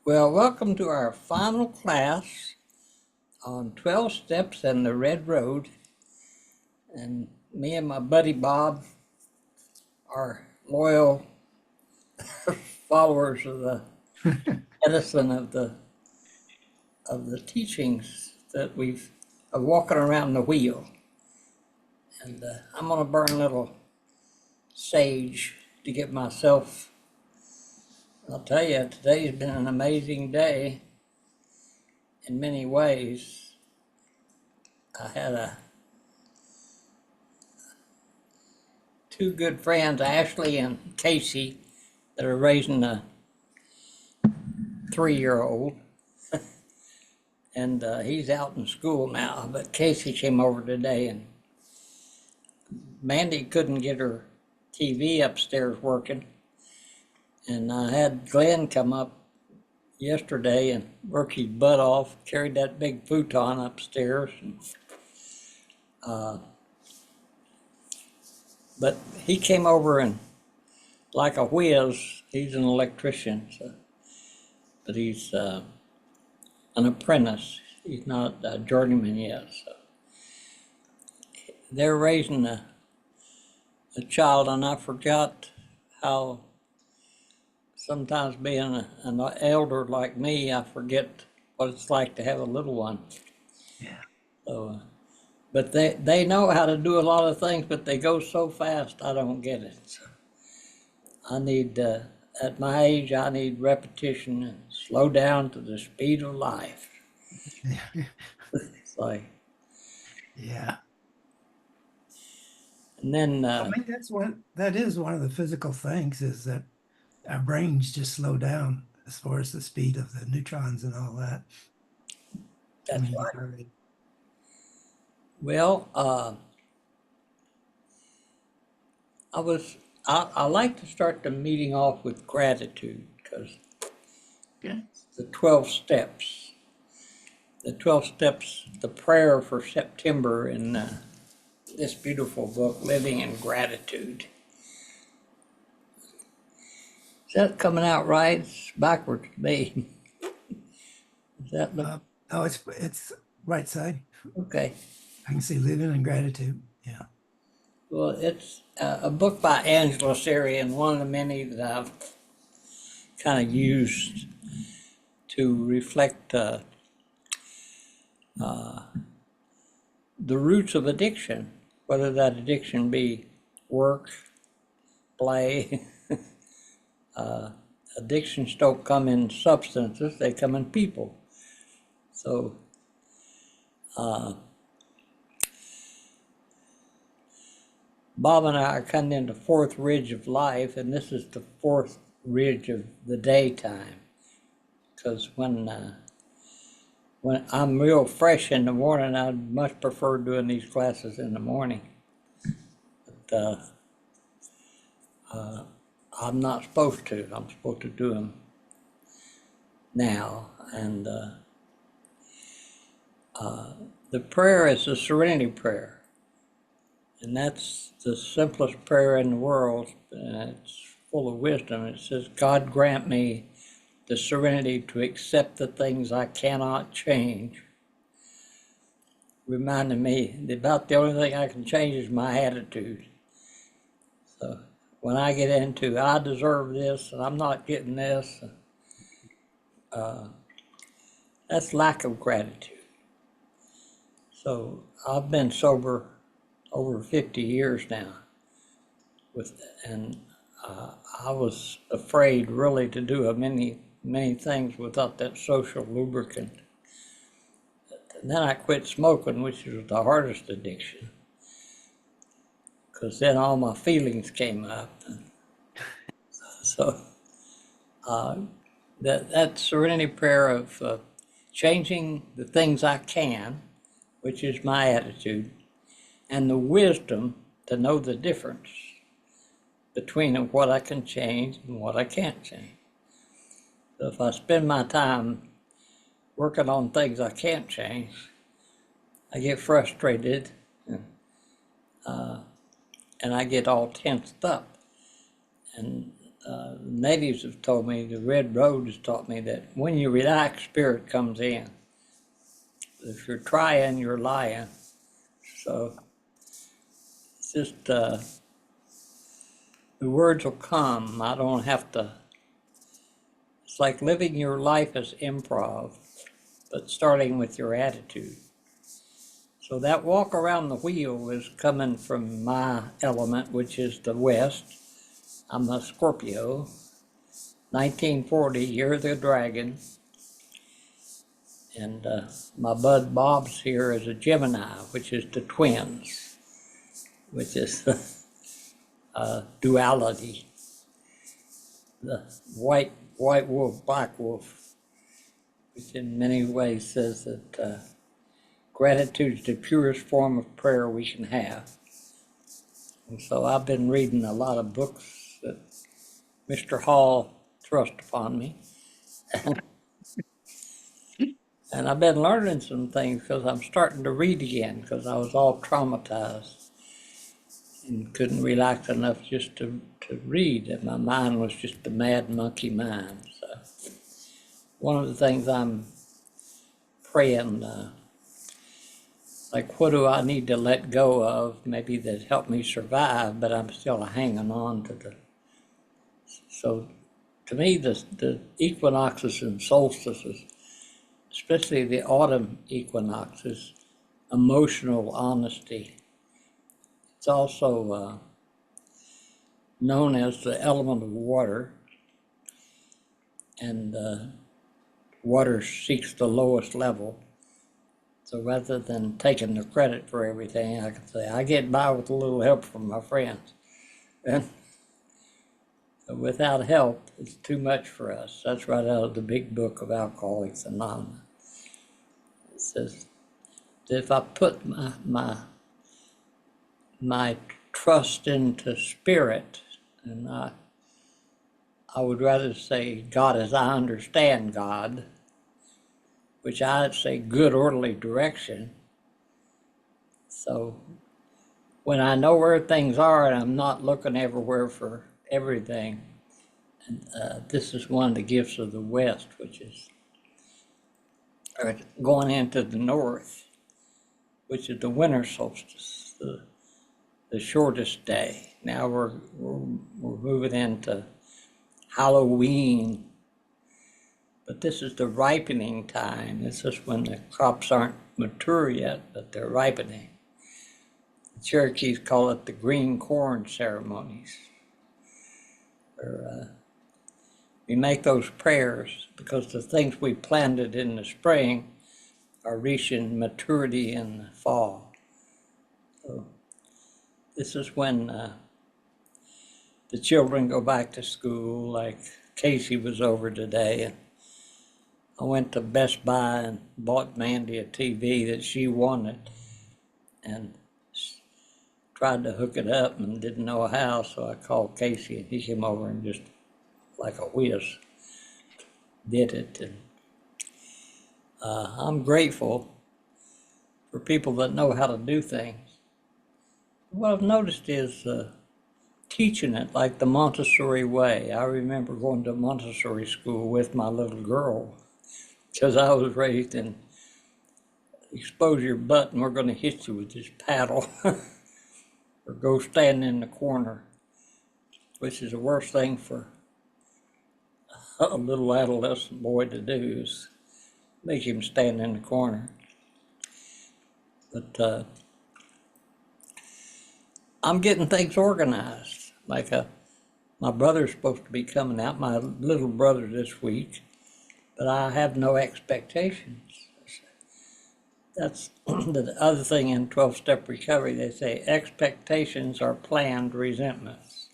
Well, welcome to our final class on 12 Steps and the Red Road. And me and my buddy Bob are loyal followers of the medicine of the teachings that we've of walking around the wheel. And I'm going to burn a little sage to get myself. I'll tell you, today's been an amazing day in many ways. I had two good friends, Ashley and Casey, that are raising a 3-year-old. And he's out in school now, but Casey came over today, and Mandy couldn't get her TV upstairs working. And I had Glenn come up yesterday and work his butt off, carried that big futon upstairs. But he came over and, like a whiz, he's an electrician, but he's an apprentice. He's not a journeyman yet. So they're raising a child, and I forgot how sometimes being an elder like me, I forget what it's like to have a little one. Yeah. So, but they know how to do a lot of things, but they go so fast, I don't get it. So I need, at my age, I need repetition and slow down to the speed of life. It's like, Yeah. and then, I mean, that is one of the physical things is that our brains just slow down as far as the speed of the neutrons and all that. I that's mean, right. Well, I like to start the meeting off with gratitude because yeah. the 12 steps, the prayer for September in this beautiful book, Living in Gratitude. Is that coming out right? It's backwards to me. Is that look Oh, it's right side. okay? I can see living in gratitude. Yeah. Well, it's a book by Angela Seri, and one of the many that I've kind of used to reflect the roots of addiction, whether that addiction be work, play. Addictions don't come in substances, they come in people. So Bob and I are coming into fourth ridge of life, and this is the fourth ridge of the daytime. Because when I'm real fresh in the morning, I'd much prefer doing these classes in the morning. But I'm not supposed to. I'm supposed to do them now. And the prayer is the serenity prayer. And that's the simplest prayer in the world. And it's full of wisdom. It says, God grant me the serenity to accept the things I cannot change. Reminding me that about the only thing I can change is my attitude. So when I get into, I deserve this and I'm not getting this, that's lack of gratitude. So I've been sober over 50 years now, and I was afraid really to do many things without that social lubricant. And then I quit smoking, which was the hardest addiction, because then all my feelings came up. So that serenity prayer of changing the things I can, which is my attitude, and the wisdom to know the difference between what I can change and what I can't change. So if I spend my time working on things I can't change, I get frustrated and I get all tensed up. And natives have told me, the Red Road has taught me that when you relax, spirit comes in. If you're trying, you're lying. So it's just, the words will come. I don't have to, it's like living your life as improv, but starting with your attitude. So that walk around the wheel is coming from my element, which is the West. I'm a Scorpio, 1940, Year of the Dragon. And my bud Bob's here as a Gemini, which is the twins, which is the duality. The white wolf, black wolf, which in many ways says that gratitude is the purest form of prayer we can have. And so I've been reading a lot of books that Mr. Hall thrust upon me. And I've been learning some things because I'm starting to read again because I was all traumatized and couldn't relax enough just to read. And my mind was just a mad monkey mind. So one of the things I'm praying, like what do I need to let go of, maybe that helped me survive, but I'm still hanging on to the, so to me the equinoxes and solstices, especially the autumn equinoxes, emotional honesty. It's also known as the element of water, and water seeks the lowest level. So rather than taking the credit for everything, I can say, I get by with a little help from my friends. And without help, it's too much for us. That's right out of the big book of Alcoholics Anonymous. It says, if I put my trust into spirit, and I would rather say God as I understand God, which I'd say good orderly direction. So when I know where things are and I'm not looking everywhere for everything, and this is one of the gifts of the West, which is going into the North, which is the winter solstice, the shortest day. Now we're moving into Halloween, but this is the ripening time. This is when the crops aren't mature yet, but they're ripening. The Cherokees call it the green corn ceremonies. We make those prayers because the things we planted in the spring are reaching maturity in the fall. So this is when the children go back to school, like Casey was over today, and I went to Best Buy and bought Mandy a TV that she wanted and tried to hook it up and didn't know how, so I called Casey and he came over and just like a whiz did it. And I'm grateful for people that know how to do things. What I've noticed is teaching it like the Montessori way. I remember going to Montessori school with my little girl because I was raised in expose your butt and we're going to hit you with this paddle or go stand in the corner, which is the worst thing for a little adolescent boy to do is make him stand in the corner. But I'm getting things organized. Like my brother's supposed to be coming out, my little brother this week, but I have no expectations. That's the other thing in 12-step recovery. They say expectations are planned resentments.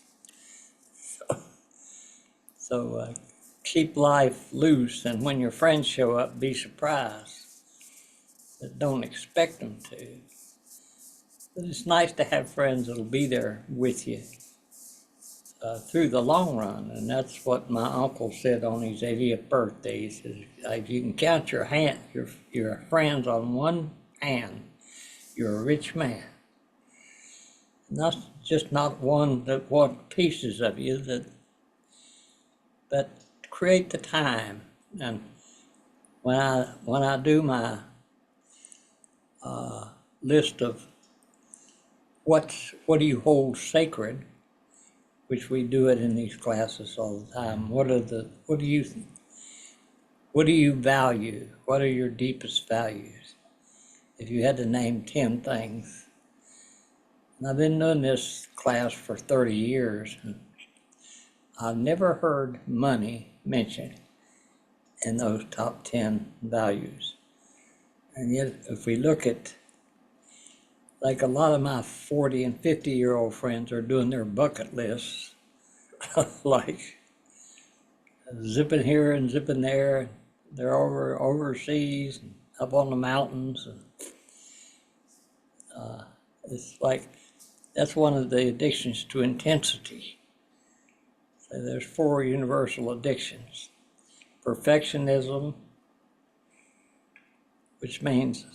So keep life loose, and when your friends show up, be surprised. But don't expect them to. But it's nice to have friends that'll be there with you through the long run, and that's what my uncle said on his 80th birthday. He says, if you can count your friends on one hand, you're a rich man. And that's just not one that want pieces of you, that but create the time. And when I do my list of what do you hold sacred, which we do it in these classes all the time. What do you value? What are your deepest values? If you had to name 10 things. And I've been doing this class for 30 years, and I've never heard money mentioned in those top 10 values. And yet, if we look at, like a lot of my 40 and 50-year-old friends are doing their bucket lists, like zipping here and zipping there. They're overseas, up on the mountains. And, it's like, that's one of the addictions to intensity. So there's 4 universal addictions. Perfectionism, which means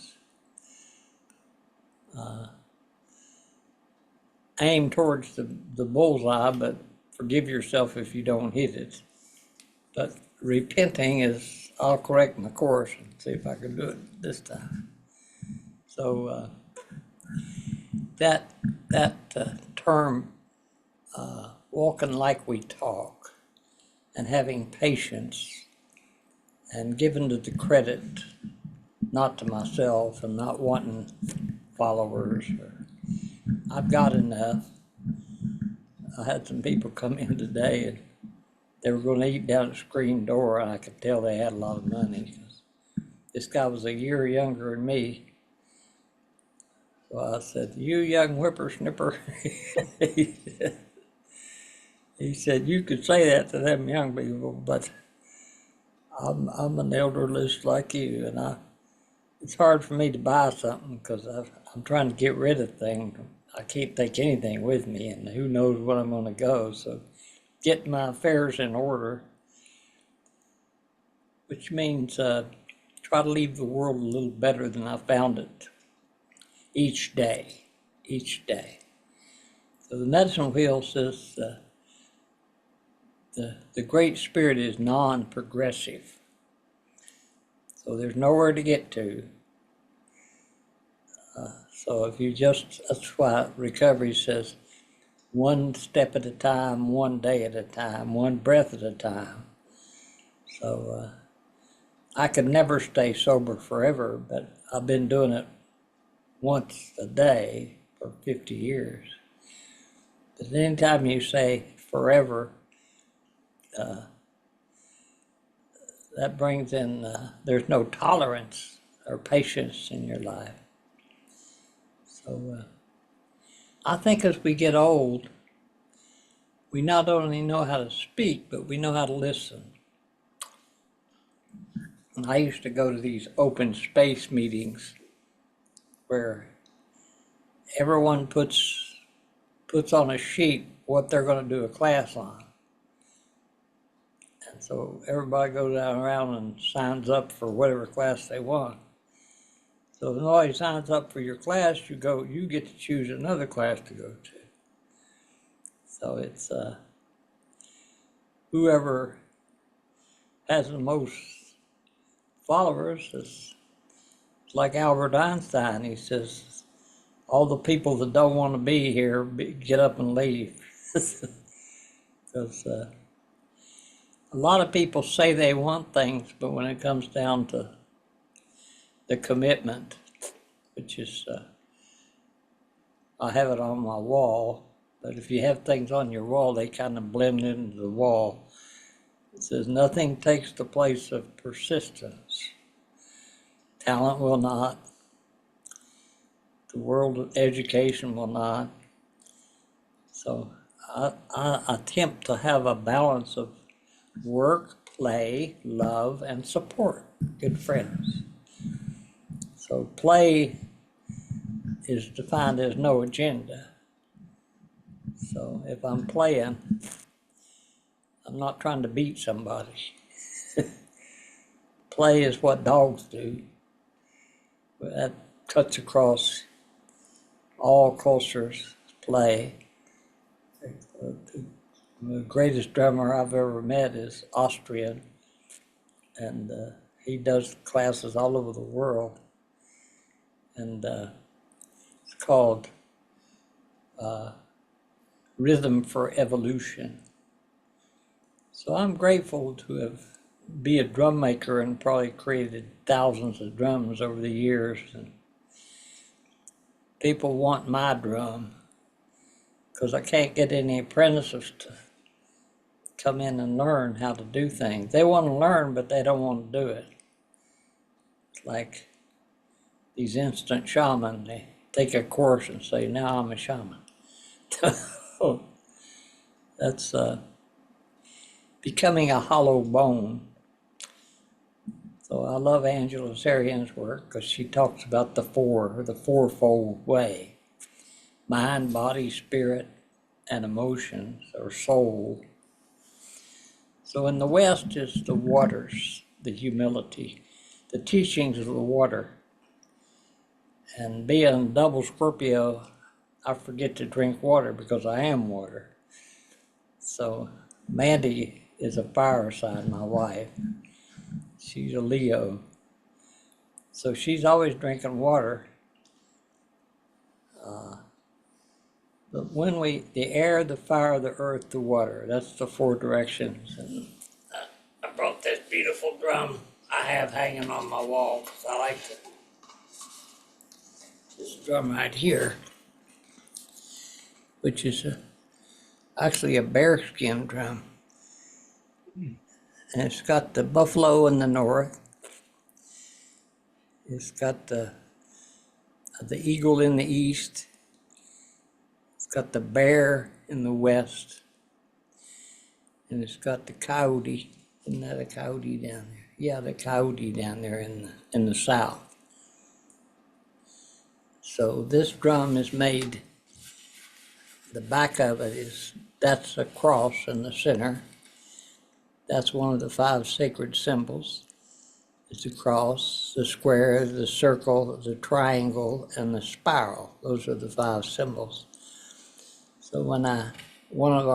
aim towards the bullseye, but forgive yourself if you don't hit it. But repenting is, I'll correct my course and see if I can do it this time. So that term, walking like we talk, and having patience, and giving the credit not to myself and not wanting followers. I've got enough. I had some people come in today and they were going to eat down the screen door, and I could tell they had a lot of money. This guy was a year younger than me. So I said, "You young whippersnipper." He said, "You could say that to them young people, but I'm an elderless like you, and it's hard for me to buy something because I'm trying to get rid of things. I can't take anything with me, and who knows when I'm going to go. So get my affairs in order," which means try to leave the world a little better than I found it each day. So the medicine wheel says the Great Spirit is non-progressive. So there's nowhere to get to. So if you that's why recovery says one step at a time, one day at a time, one breath at a time. So I could never stay sober forever, but I've been doing it once a day for 50 years. But anytime you say forever, that brings in, there's no tolerance or patience in your life. So I think as we get old, we not only know how to speak, but we know how to listen. And I used to go to these open space meetings where everyone puts on a sheet what they're going to do a class on. And so everybody goes down around and signs up for whatever class they want. So if nobody signs up for your class, you get to choose another class to go to. So it's whoever has the most followers is like Albert Einstein. He says, all the people that don't want to be here, get up and leave. Because a lot of people say they want things, but when it comes down to the commitment, which is, I have it on my wall, but if you have things on your wall, they kind of blend into the wall. It says, nothing takes the place of persistence. Talent will not. The world of education will not. So I attempt to have a balance of work, play, love, and support good friends. So play is defined as no agenda. So if I'm playing, I'm not trying to beat somebody. Play is what dogs do. That cuts across all cultures, play. The greatest drummer I've ever met is Austrian, and he does classes all over the world. And it's called Rhythm for Evolution. So I'm grateful to be a drum maker and probably created thousands of drums over the years. And people want my drum because I can't get any apprentices to come in and learn how to do things. They want to learn, but they don't want to do it. It's like these instant shamans, they take a course and say, now I'm a shaman. That's becoming a hollow bone. So I love Angela Sarian's work because she talks about the fourfold way: mind, body, spirit, and emotions, or soul. So in the West is the waters, the humility, the teachings of the water. And being double Scorpio, I forget to drink water because I am water. So Mandy is a fire sign, my wife. She's a Leo. So she's always drinking water. But when the air, the fire, the earth, the water, that's the four directions. And I brought this beautiful drum I have hanging on my wall because I like this drum right here, which is actually a bearskin drum. And it's got the buffalo in the north. It's got the eagle in the east. It's got the bear in the west. And it's got the coyote. Isn't that a coyote down there? Yeah, the coyote down there in the south. So this drum is made, the back of it that's a cross in the center. That's one of the 5 sacred symbols. It's the cross, the square, the circle, the triangle, and the spiral. Those are the 5 symbols. So in one of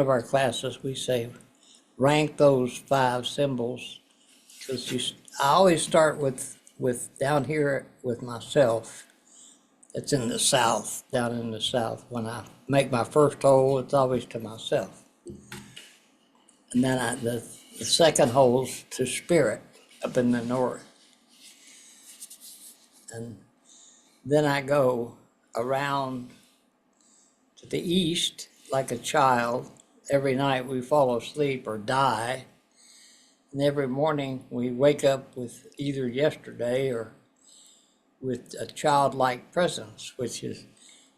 our classes, we say, rank those 5 symbols, because I always start with down here with myself. It's in the south, down in the south. When I make my first hole, it's always to myself. And then the second hole's to spirit up in the north. And then I go around to the east like a child. Every night we fall asleep or die. And every morning we wake up with either yesterday or with a childlike presence, which is,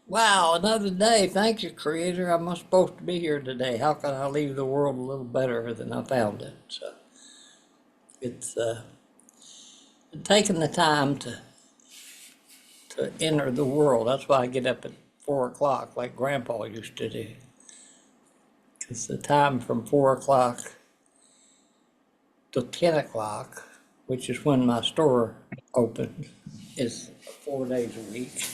wow, another day. Thank you, Creator. I'm supposed to be here today. How can I leave the world a little better than I found it? So it's taking the time to enter the world. That's why I get up at 4 o'clock like Grandpa used to do. Because the time from 4 o'clock to 10 o'clock, which is when my store opens, is 4 days a week.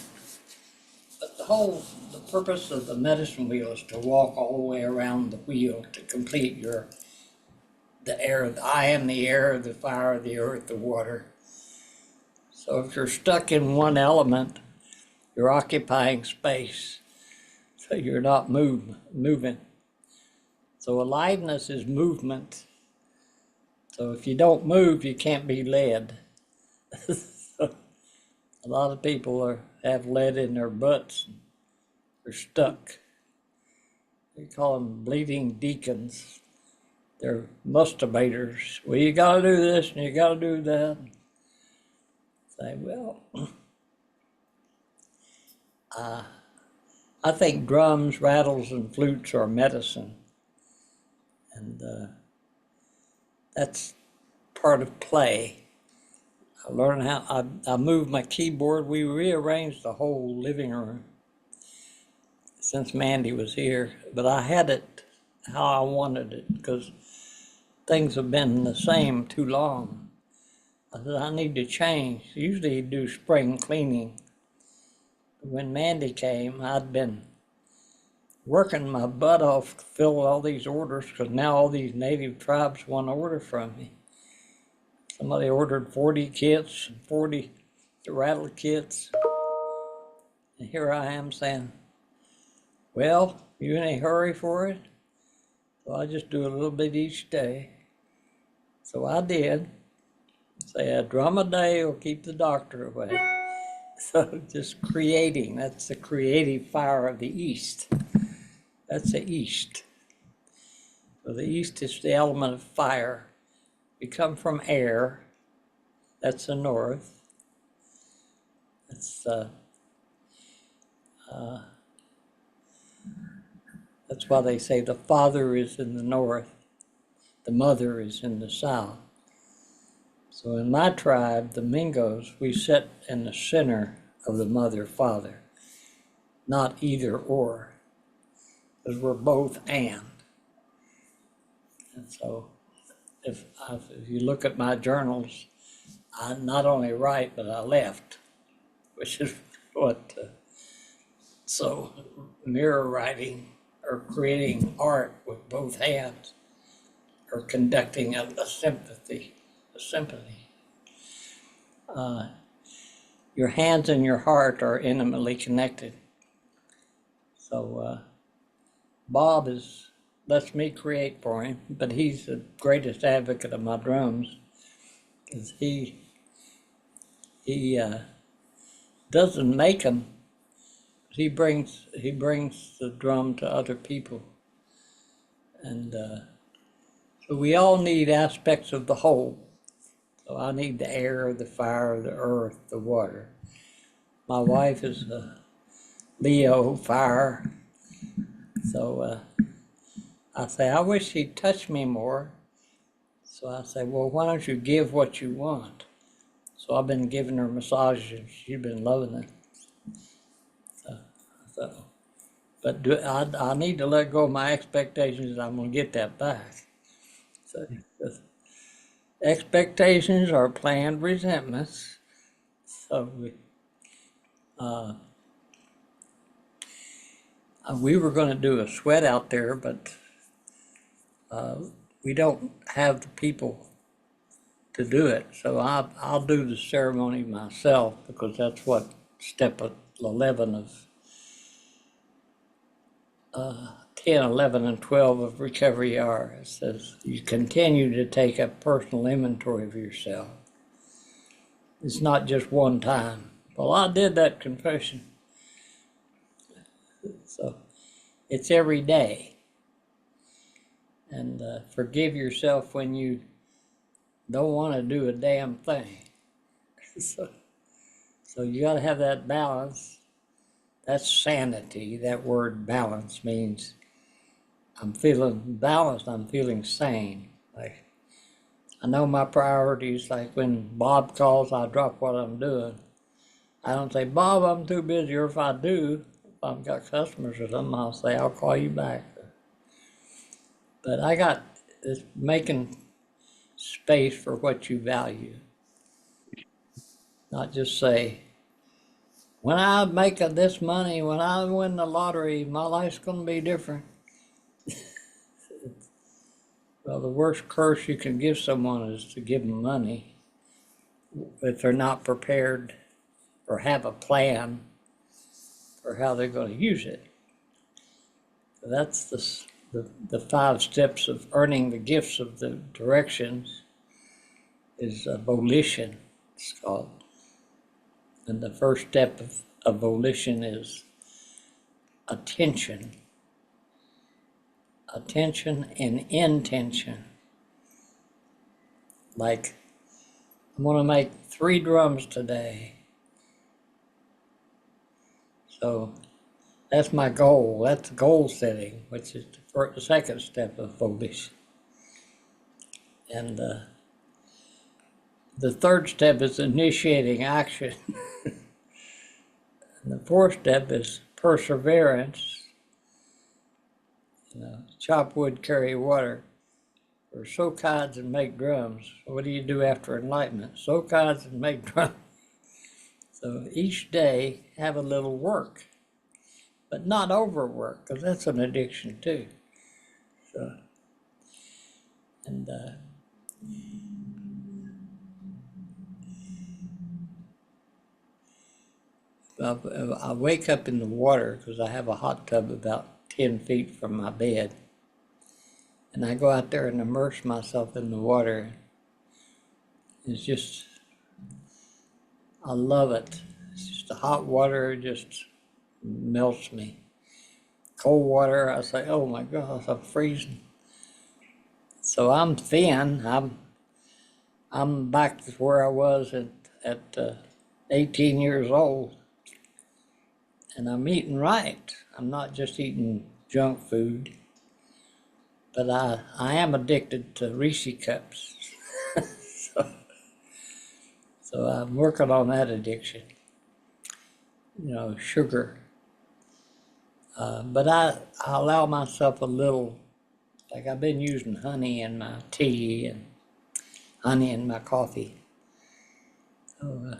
But the purpose of the medicine wheel is to walk all the way around the wheel to complete the air. I am the air, the fire, the earth, the water. So if you're stuck in one element, you're occupying space. So you're not moving. So aliveness is movement. So if you don't move, you can't be led. A lot of people have lead in their butts. They're stuck. We call them bleeding deacons. They're masturbators. Well, you got to do this and you got to do that. Say, well, I think drums, rattles, and flutes are medicine. And that's part of play. I learned how, I moved my keyboard. We rearranged the whole living room since Mandy was here, but I had it how I wanted it because things have been the same too long. I said, I need to change. Usually he'd do spring cleaning. When Mandy came, I'd been working my butt off to fill all these orders because now all these native tribes want to order from me. Somebody ordered 40 kits and 40 rattle kits. And here I am saying, well, you in a hurry for it? So I just do a little bit each day. So I did. Say a drum a day will keep the doctor away. So just creating, that's the creative fire of the East. That's the East. So the East is the element of fire. We come from air. That's the North. That's why they say the father is in the North, the mother is in the South. So in my tribe, the Mingos, we sit in the center of the mother-father, not either or, because we're both and. And so if you look at my journals, I not only write, but I left, which is what, so mirror writing or creating art with both hands or conducting a symphony. Your hands and your heart are intimately connected. So Bob lets me create for him, but he's the greatest advocate of my drums because he doesn't make them. He brings the drum to other people, and so we all need aspects of the whole. So I need the air, the fire, the earth, the water. My wife is a Leo fire, so I say I wish he'd touch me more. So I say, well, why don't you give what you want? So I've been giving her massages, and she's been loving it. But I need to let go of my expectations that I'm going to get that back. So expectations are planned resentments. So we were going to do a sweat out there, but we don't have the people to do it. So I'll do the ceremony myself because that's what step 11 of 10, 11, and 12 of recovery are. It says you continue to take a personal inventory of yourself. It's not just one time. Well, I did that confession. So it's every day. And forgive yourself when you don't want to do a damn thing. So you got to have that balance. That's sanity. That word balance means I'm feeling balanced, I'm feeling sane. Like I know my priorities, like when Bob calls, I drop what I'm doing. I don't say, Bob, I'm too busy, or if I do, if I've got customers or something, I'll say, I'll call you back. But I got this making space for what you value. Not just say, when I make this money, when I win the lottery, my life's going to be different. Well, the worst curse you can give someone is to give them money if they're not prepared or have a plan for how they're going to use it. So that's the 5 steps of earning the gifts of the directions is volition, it's called. And the first step of volition is attention. Attention and intention. Like, I'm going to make 3 drums today. So that's my goal. That's goal setting, which is the second step of volition. And the third step is initiating action. And the fourth step is perseverance. Chop wood, carry water, or sow cods and make drums. What do you do after enlightenment? Sow cods and make drums. So each day have a little work. but not overwork, because that's an addiction too. So, and I wake up in the water because I have a hot tub about 10 feet from my bed. And I go out there and immerse myself in the water. It's just, I love it. It's just the hot water just melts me. Cold water, I say, oh my gosh, I'm freezing. So I'm thin. I'm back to where I was at 18 years old. And I'm eating right. I'm not just eating junk food, but I am addicted to Reese cups. So I'm working on that addiction, sugar. But I allow myself a little, like I've been using honey in my tea and honey in my coffee. So,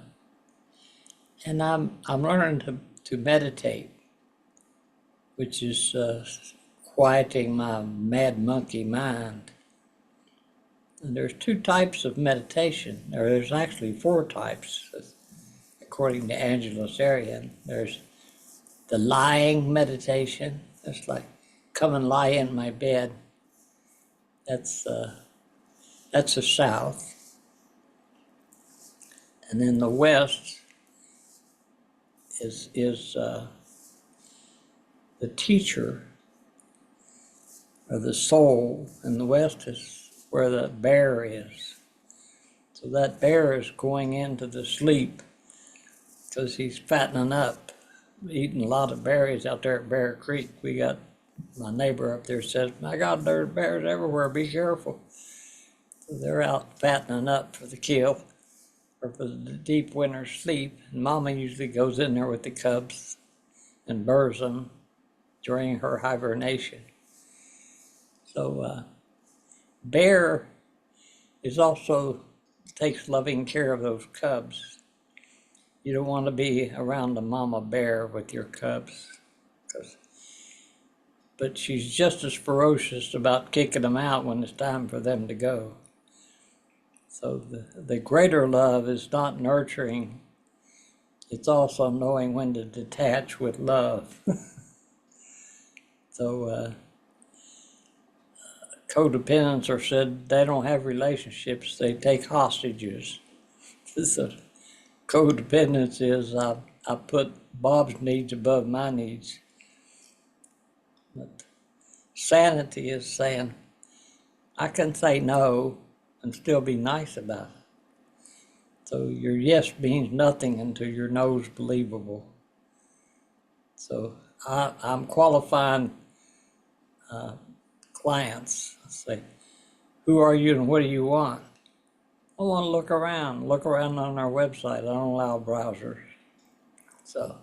and I'm learning to meditate, which is quieting my mad monkey mind. And there's 2 types of meditation, or there's actually 4 types, according to Angela Sarian. There's the lying meditation. It's like, come and lie in my bed. That's the South. And then the West is the teacher, or the soul, and the West is where the bear is. So that bear is going into the sleep because he's fattening up, eating a lot of berries out there at Bear Creek. We got, my neighbor up there says, my God, there's bears everywhere, be careful. So they're out fattening up for the kill, or for the deep winter sleep. And Mama usually goes in there with the cubs and birds them during her hibernation. So bear is also takes loving care of those cubs. You don't want to be around the mama bear with your cubs, but she's just as ferocious about kicking them out when it's time for them to go. So the greater love is not nurturing, it's also knowing when to detach with love. So codependents are said they don't have relationships, they take hostages. So codependence is I put Bob's needs above my needs. But sanity is saying, I can say no and still be nice about it. So your yes means nothing until your no is believable. So I'm qualifying clients. I say, who are you and what do you want? I want to look around on our website. I don't allow browsers. So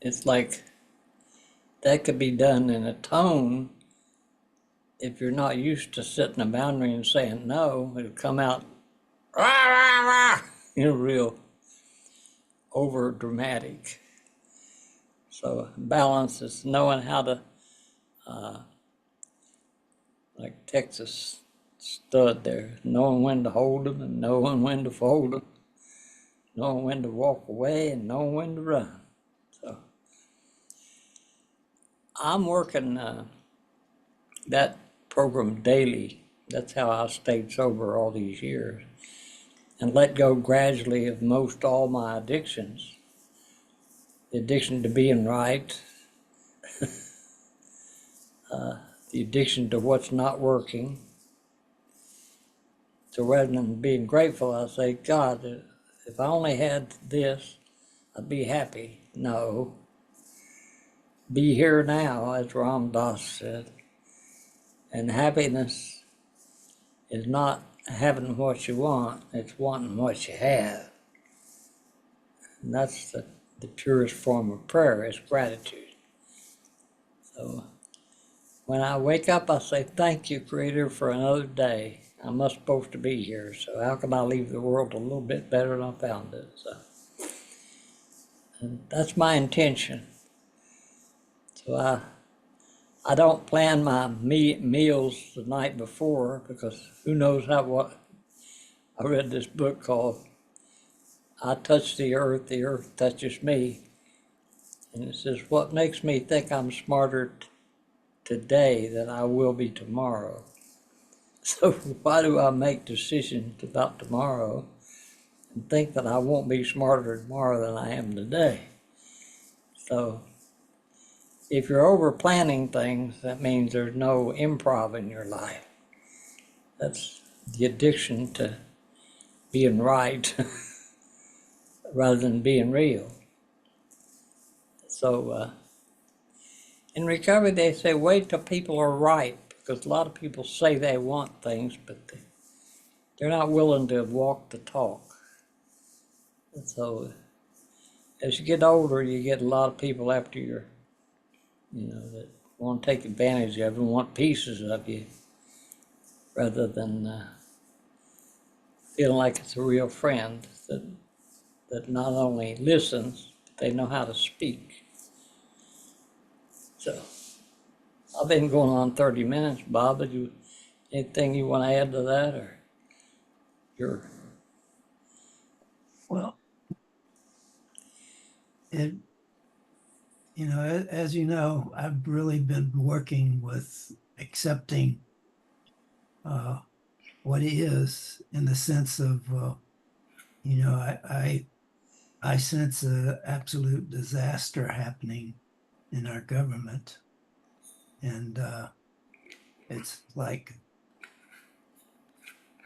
it's like that could be done in a tone. If you're not used to setting a boundary and saying no, it'll come out, rah, rah, rah, real over dramatic. So balance is knowing how to, like Texas stud there, knowing when to hold them and knowing when to fold them, knowing when to walk away and knowing when to run. So I'm working that program daily. That's how I stayed sober all these years and let go gradually of most all my addictions. The addiction to being right, the addiction to what's not working. So rather than being grateful, I say, God, if I only had this, I'd be happy. No. Be here now, as Ram Dass said. And happiness is not having what you want, it's wanting what you have. And that's the purest form of prayer, is gratitude. So when I wake up, I say, thank you, Creator, for another day. I'm not supposed to be here, so how can I leave the world a little bit better than I found it? So, and that's my intention. So I don't plan my meals the night before, because who knows what. I read this book called I Touch the Earth Touches Me. And it says, what makes me think I'm smarter today than I will be tomorrow? So why do I make decisions about tomorrow and think that I won't be smarter tomorrow than I am today? So if you're over planning things, that means there's no improv in your life. That's the addiction to being right rather than being real. So in recovery, they say wait till people are ripe, because a lot of people say they want things, but they're not willing to walk the talk. And so as you get older, you get a lot of people after you that want to take advantage of you and want pieces of you, rather than feeling like it's a real friend that not only listens, but they know how to speak. So I've been going on 30 minutes, Bob. Anything you want to add to that, or your? Well, it, as you know, I've really been working with accepting what is, in the sense of, I sense an absolute disaster happening in our government, and it's like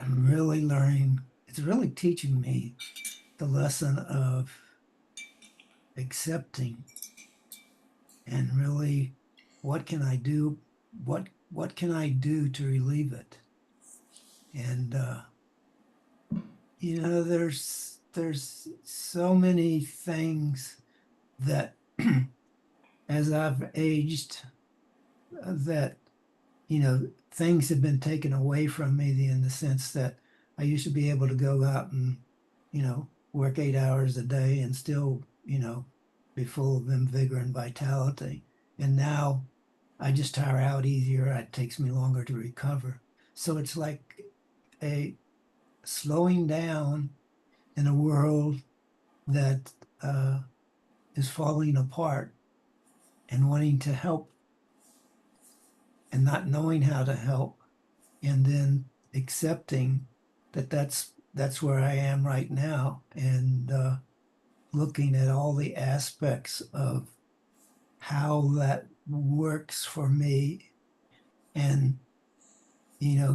I'm really learning. It's really teaching me the lesson of accepting, and really, what can I do? What can I do to relieve it? And there's so many things that as I've aged, that things have been taken away from me, in the sense that I used to be able to go out and work 8 hours a day and still be full of vigor and vitality. And now I just tire out easier. It takes me longer to recover. So it's like a slowing down in a world that is falling apart, and wanting to help and not knowing how to help, and then accepting that that's where I am right now, and looking at all the aspects of how that works for me, and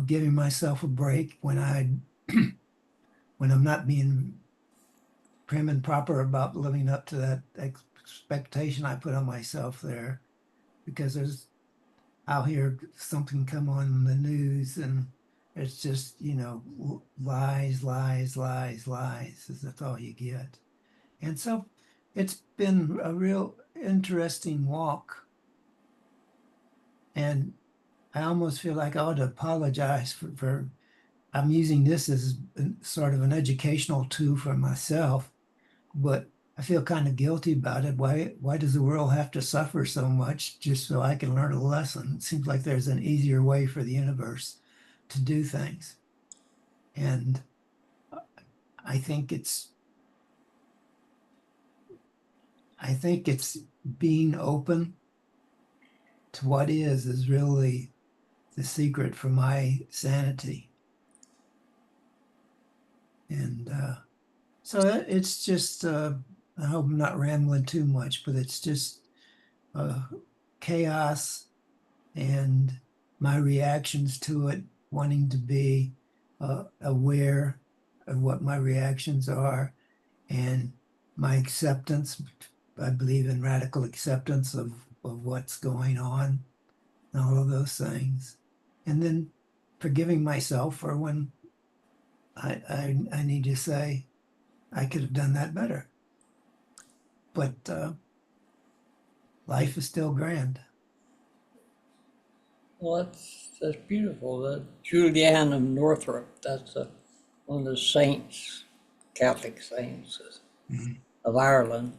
giving myself a break when I when I'm not being prim and proper about living up to that expectation I put on myself there, because I'll hear something come on the news, and it's just lies, lies, lies, lies. That's all you get. And so it's been a real interesting walk, and I almost feel like I ought to apologize for I'm using this as sort of an educational tool for myself, but I feel kind of guilty about it. Why does the world have to suffer so much just so I can learn a lesson? It seems like there's an easier way for the universe to do things. And I think it's I think it's being open to what is really the secret for my sanity. And so it's just I hope I'm not rambling too much, but it's just chaos, and my reactions to it, wanting to be aware of what my reactions are, and my acceptance. I believe in radical acceptance of what's going on, and all of those things. And then forgiving myself for when I need to say, I could have done that better. But life is still grand. Well, that's beautiful. Julianne of Northrop, that's one of the saints, Catholic saints Mhm. of Ireland.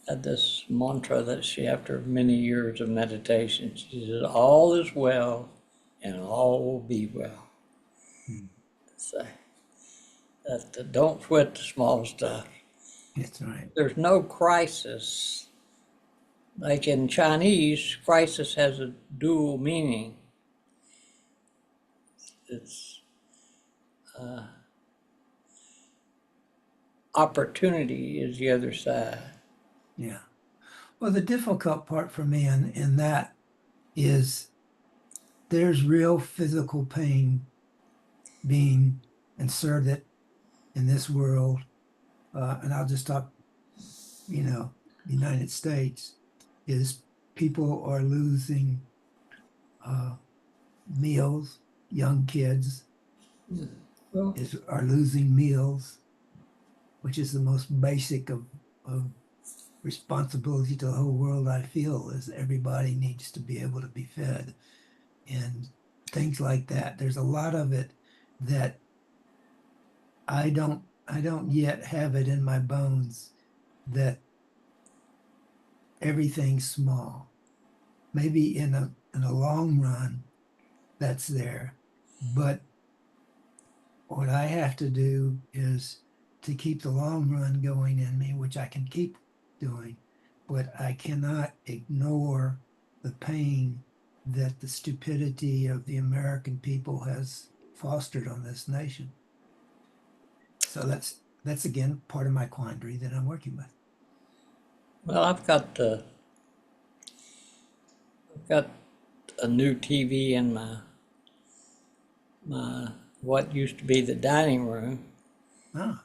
had this mantra that she, after many years of meditation, she said, all is well and all will be well. So that don't sweat the small stuff. That's right. There's no crisis. Like in Chinese, crisis has a dual meaning. It's opportunity is the other side. Yeah. Well, the difficult part for me in that is there's real physical pain being inserted in this world. And I'll just talk, the United States is people are losing uh, meals, young kids Well, are losing meals, which is the most basic of responsibility to the whole world. I feel is everybody needs to be able to be fed and things like that. There's a lot of it that I don't yet have it in my bones that everything's small. Maybe in a long run that's there, but what I have to do is to keep the long run going in me, which I can keep doing, but I cannot ignore the pain that the stupidity of the American people has fostered on this nation. So that's again part of my quandary that I'm working with. well, I've got a new TV in my what used to be the dining room, Ah,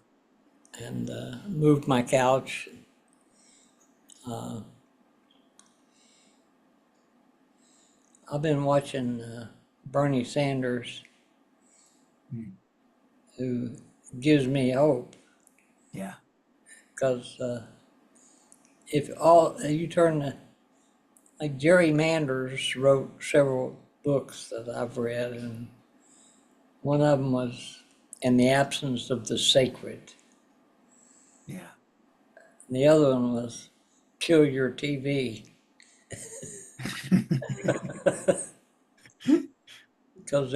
and moved my couch. I've been watching Bernie Sanders, hmm, who gives me hope, yeah, because if all you turn like Jerry Manders wrote several books that I've read, and one of them was In the Absence of the Sacred. yeah, And the other one was Kill Your TV. Because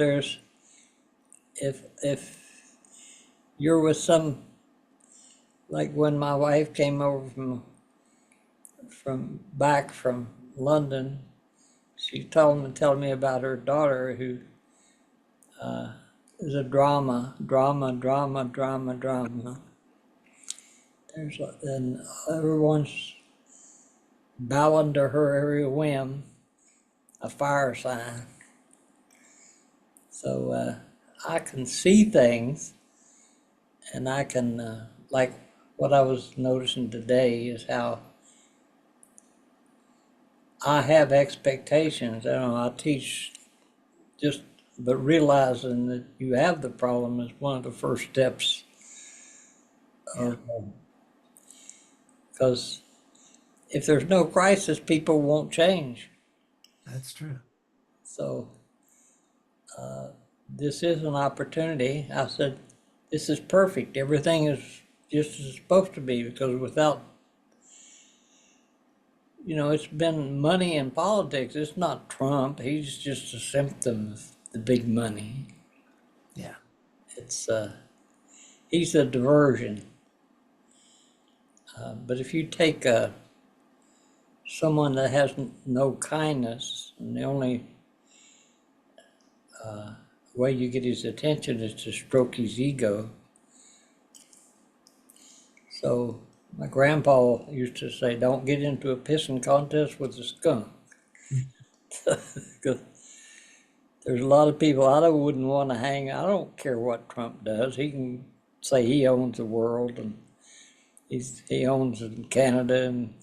if you're with some, like when my wife came over from back from London, she tell me about her daughter who is a drama. And everyone's bowing to her every whim, a fire sign. So I can see things, and I can, like what I was noticing today is how I have expectations. I teach just, but realizing that you have the problem is one of the first steps. yeah, Because if there's no crisis, people won't change. that's true. So this is an opportunity. I said, this is perfect. Everything is just as it's supposed to be, because without, it's been money in politics. It's not Trump. He's just a symptom of the big money. Yeah, It's he's a diversion. But if you take someone that has no kindness, and the only way you get his attention is to stroke his ego. So my grandpa used to say, don't get into a pissing contest with a skunk. Because there's a lot of people I wouldn't want to hang. I don't care what Trump does. He can say he owns the world, and he owns it in Canada, and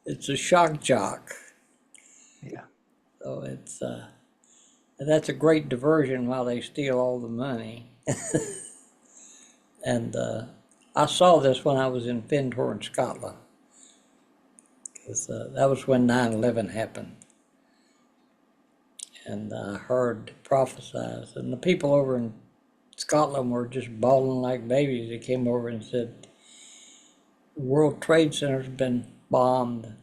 it's a shock jock. yeah, So that's a great diversion while they steal all the money. And I saw this when I was in Findhorn, Scotland, because that was when 9/11 happened. And I heard prophesied, and the people over in Scotland were just bawling like babies. They came over and said, the World Trade Center's been bombed.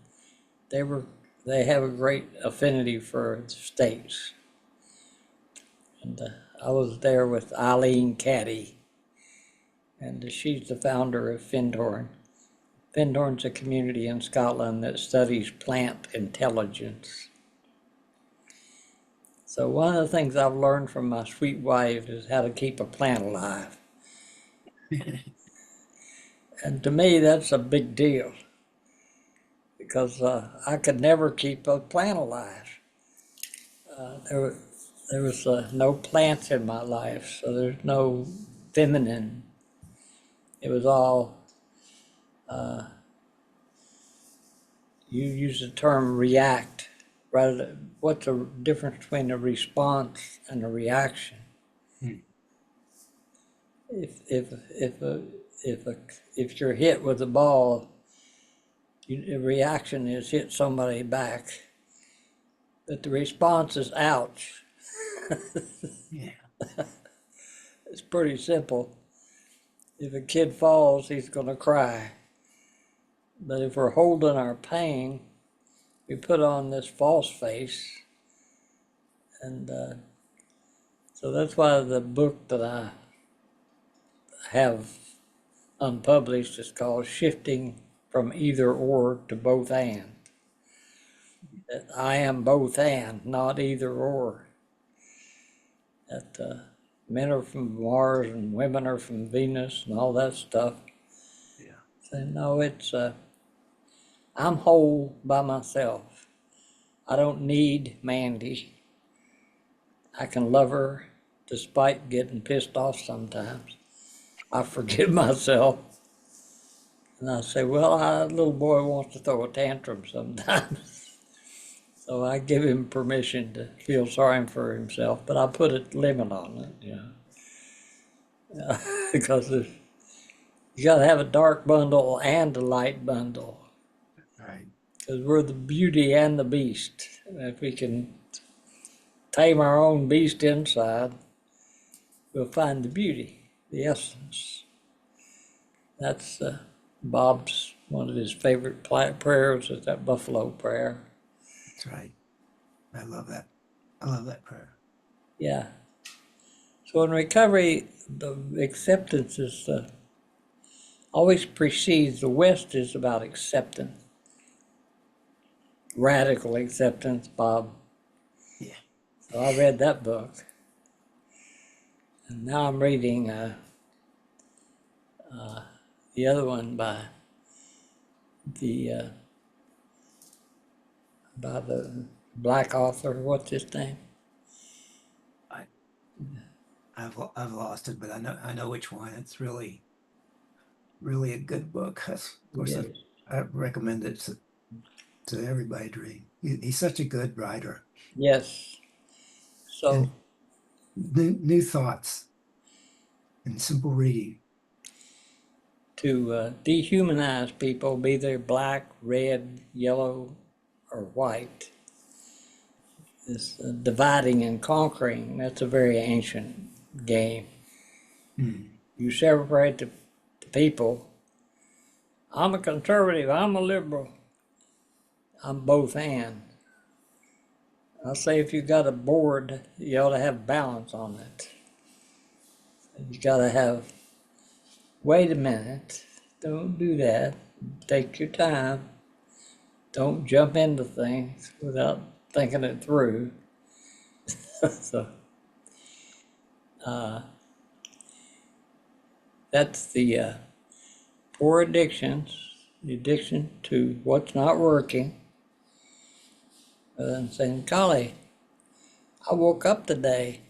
They have a great affinity for the States. And I was there with Eileen Caddy, and she's the founder of Findhorn. Findhorn's a community in Scotland that studies plant intelligence. So one of the things I've learned from my sweet wife is how to keep a plant alive. And to me, that's a big deal because I could never keep a plant alive. There was no plants in my life, so there's no feminine. It was all, you use the term react, rather than what's the difference between a response and a reaction? If you're hit with a ball, the reaction is hit somebody back, but the response is ouch. Yeah. It's pretty simple. If a kid falls, he's going to cry. But if we're holding our pain, we put on this false face. And so that's why the book that I have unpublished is called Shifting from Either Or to Both And. That I am both and, not either or. That men are from Mars and women are from Venus and all that stuff. Yeah. So no, I'm whole by myself. I don't need Mandy. I can love her despite getting pissed off sometimes. I forgive myself. And I say, well, little boy wants to throw a tantrum sometimes. So I give him permission to feel sorry for himself, but I put a limit on it, because you got to have a dark bundle and a light bundle, Right. because we're the beauty and the beast. If we can tame our own beast inside, we'll find the beauty, the essence. That's Bob's, one of his favorite prayers is that buffalo prayer. That's right. I love that. I love that prayer. Yeah. So in recovery, the acceptance is always precedes. The West is about acceptance, radical acceptance, Bob. Yeah. So I read that book. And now I'm reading the other one the by the black author. What's his name? I, I've lost it, but I know which one. It's really really a good book. Of course, Yes. I recommend it to everybody to read. He's such a good writer Yes. So and new thoughts and simple reading. to dehumanize people, be they black, red, yellow, or white, this dividing and conquering, that's a very ancient game. You separate the people. I'm a conservative, I'm a liberal, I'm both and. I say if you got a board, you ought to have balance on it. You got to have, wait a minute, don't do that, take your time, don't jump into things without thinking it through. So that's the poor addictions, the addiction to what's not working. And saying, golly, I woke up today,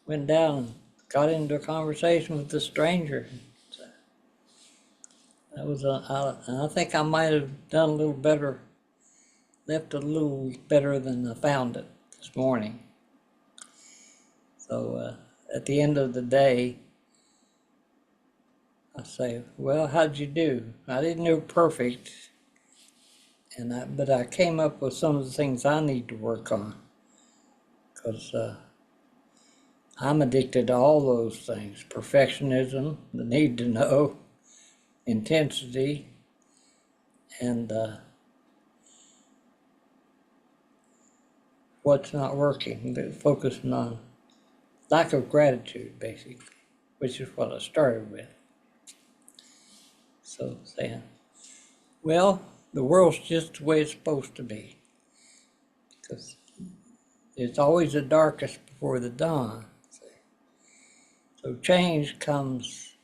went down and got into a conversation with a stranger. That was and I think I might have done a little better, left a little better than I found it this morning. So at the end of the day, I say, well, how'd you do? I didn't do perfect, but I came up with some of the things I need to work on, because I'm addicted to all those things: perfectionism, the need to know, intensity, and what's not working, focusing on lack of gratitude, basically, which is what I started with. So saying, well, the world's just the way it's supposed to be, because it's always the darkest before the dawn. So change comes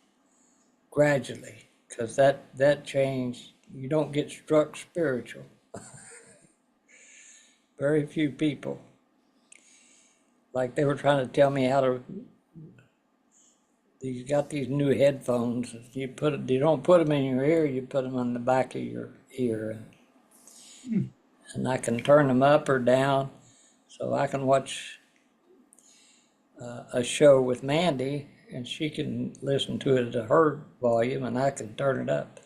gradually, because that change, you don't get struck spiritual. Very few people, like they were trying to tell me how to, you got these new headphones, you don't put them in your ear, you put them on the back of your ear. Hmm. And I can turn them up or down, so I can watch a show with Mandy, and she can listen to it at her volume, and I can turn it up.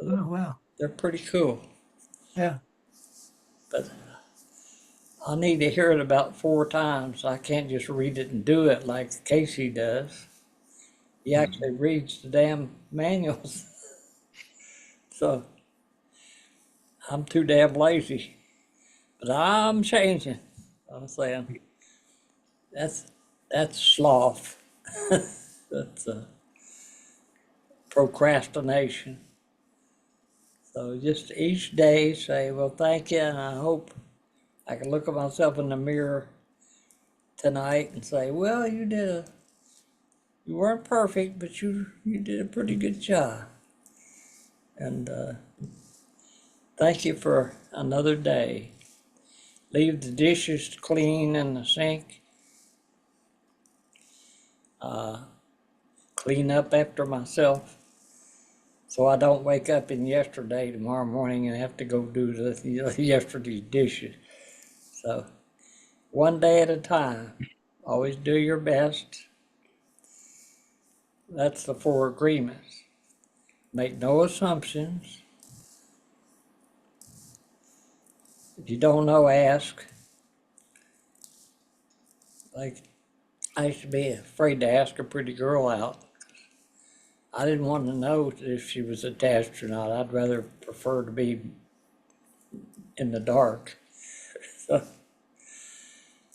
Oh, wow. They're pretty cool, Yeah. but I need to hear it about 4 times. I can't just read it and do it like Casey does. He actually reads the damn manuals, so I'm too damn lazy. But I'm changing. I'm saying that's sloth. That's procrastination. So just each day say, well, thank you, and I hope I can look at myself in the mirror tonight and say, well, you weren't perfect, but you did a pretty good job. And thank you for another day. Leave the dishes clean in the sink. Clean up after myself, so I don't wake up in yesterday tomorrow morning and have to go do yesterday's dishes. So one day at a time. Always do your best. That's the 4 agreements. Make no assumptions. If you don't know, ask. Like, I used to be afraid to ask a pretty girl out. I didn't want to know if she was attached or not. I'd rather prefer to be in the dark. So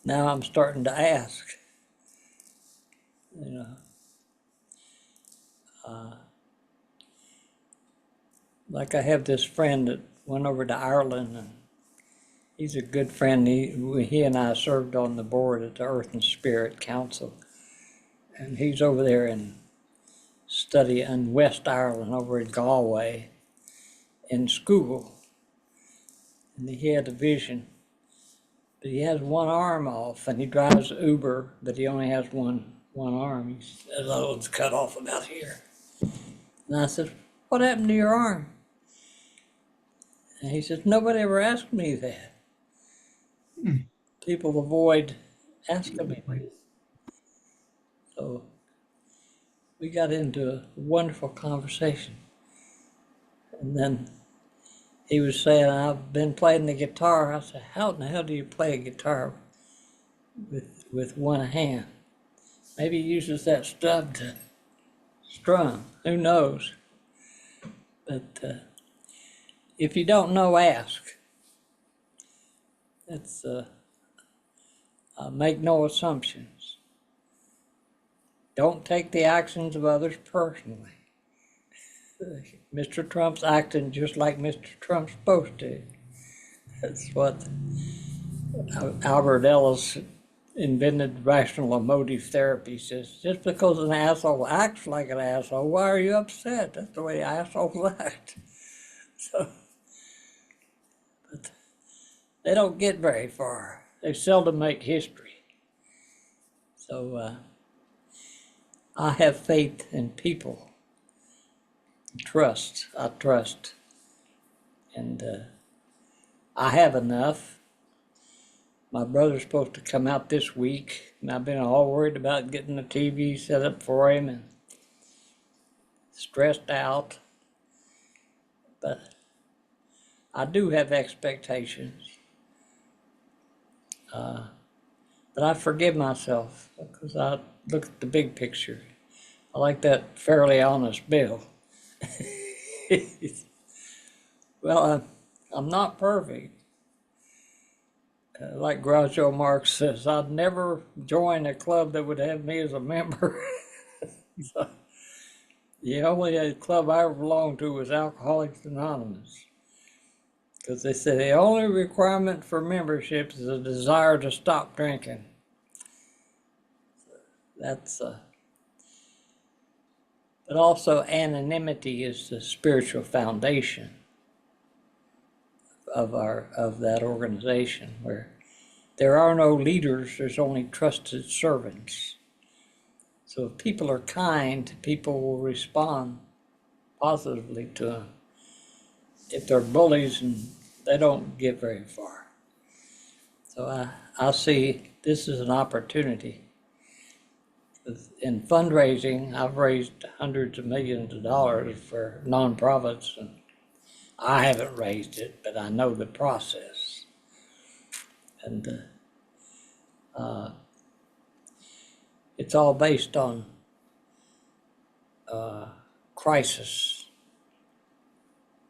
now I'm starting to ask. You know, like I have this friend that went over to Ireland, and he's a good friend. He and I served on the board at the Earth and Spirit Council, and he's over there in study in West Ireland, over in Galway, in school. And he had a vision, but he has one arm off, and he drives Uber, but he only has one arm. His other one's cut off about here. And I said, what happened to your arm? And he says, nobody ever asked me that. Hmm. People avoid asking me. So we got into a wonderful conversation. And then he was saying, I've been playing the guitar. I said, how in the hell do you play a guitar with one hand? Maybe he uses that stub to strum. Who knows? But if you don't know, ask. It's make no assumptions. Don't take the actions of others personally. Mr. Trump's acting just like Mr. Trump's supposed to. That's what Albert Ellis invented rational emotive therapy. Says just because an asshole acts like an asshole, why are you upset? That's the way assholes act. So, but they don't get very far. They seldom make history. So I have faith in people. Trust. I trust, and I have enough. My brother's supposed to come out this week, and I've been all worried about getting the TV set up for him and stressed out. But I do have expectations. But I forgive myself because I look at the big picture. I like that fairly honest Bill. Well, I'm not perfect. Like Groucho Marx says, I'd never join a club that would have me as a member. So, the only club I ever belonged to was Alcoholics Anonymous. Because they say the only requirement for membership is a desire to stop drinking. That's but also anonymity is the spiritual foundation of that organization, where there are no leaders, there's only trusted servants. So if people are kind, people will respond positively to them. If they're bullies, and they don't get very far. So I see this as an opportunity. In fundraising, I've raised hundreds of millions of dollars for nonprofits, and I haven't raised it, but I know the process. And it's all based on crisis.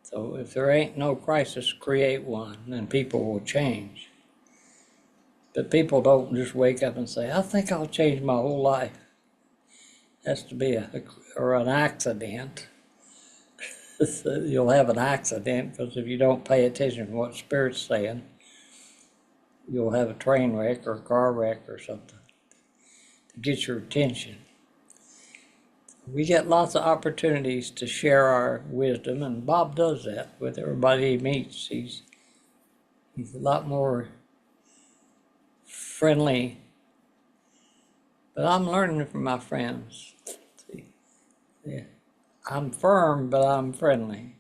So if there ain't no crisis, create one, and people will change. But people don't just wake up and say, I think I'll change my whole life. It has to be an accident. You'll have an accident, because if you don't pay attention to what Spirit's saying, you'll have a train wreck or a car wreck or something to get your attention. We get lots of opportunities to share our wisdom, and Bob does that with everybody he meets. He's a lot more friendly, but I'm learning from my friends. See, yeah, I'm firm, but I'm friendly.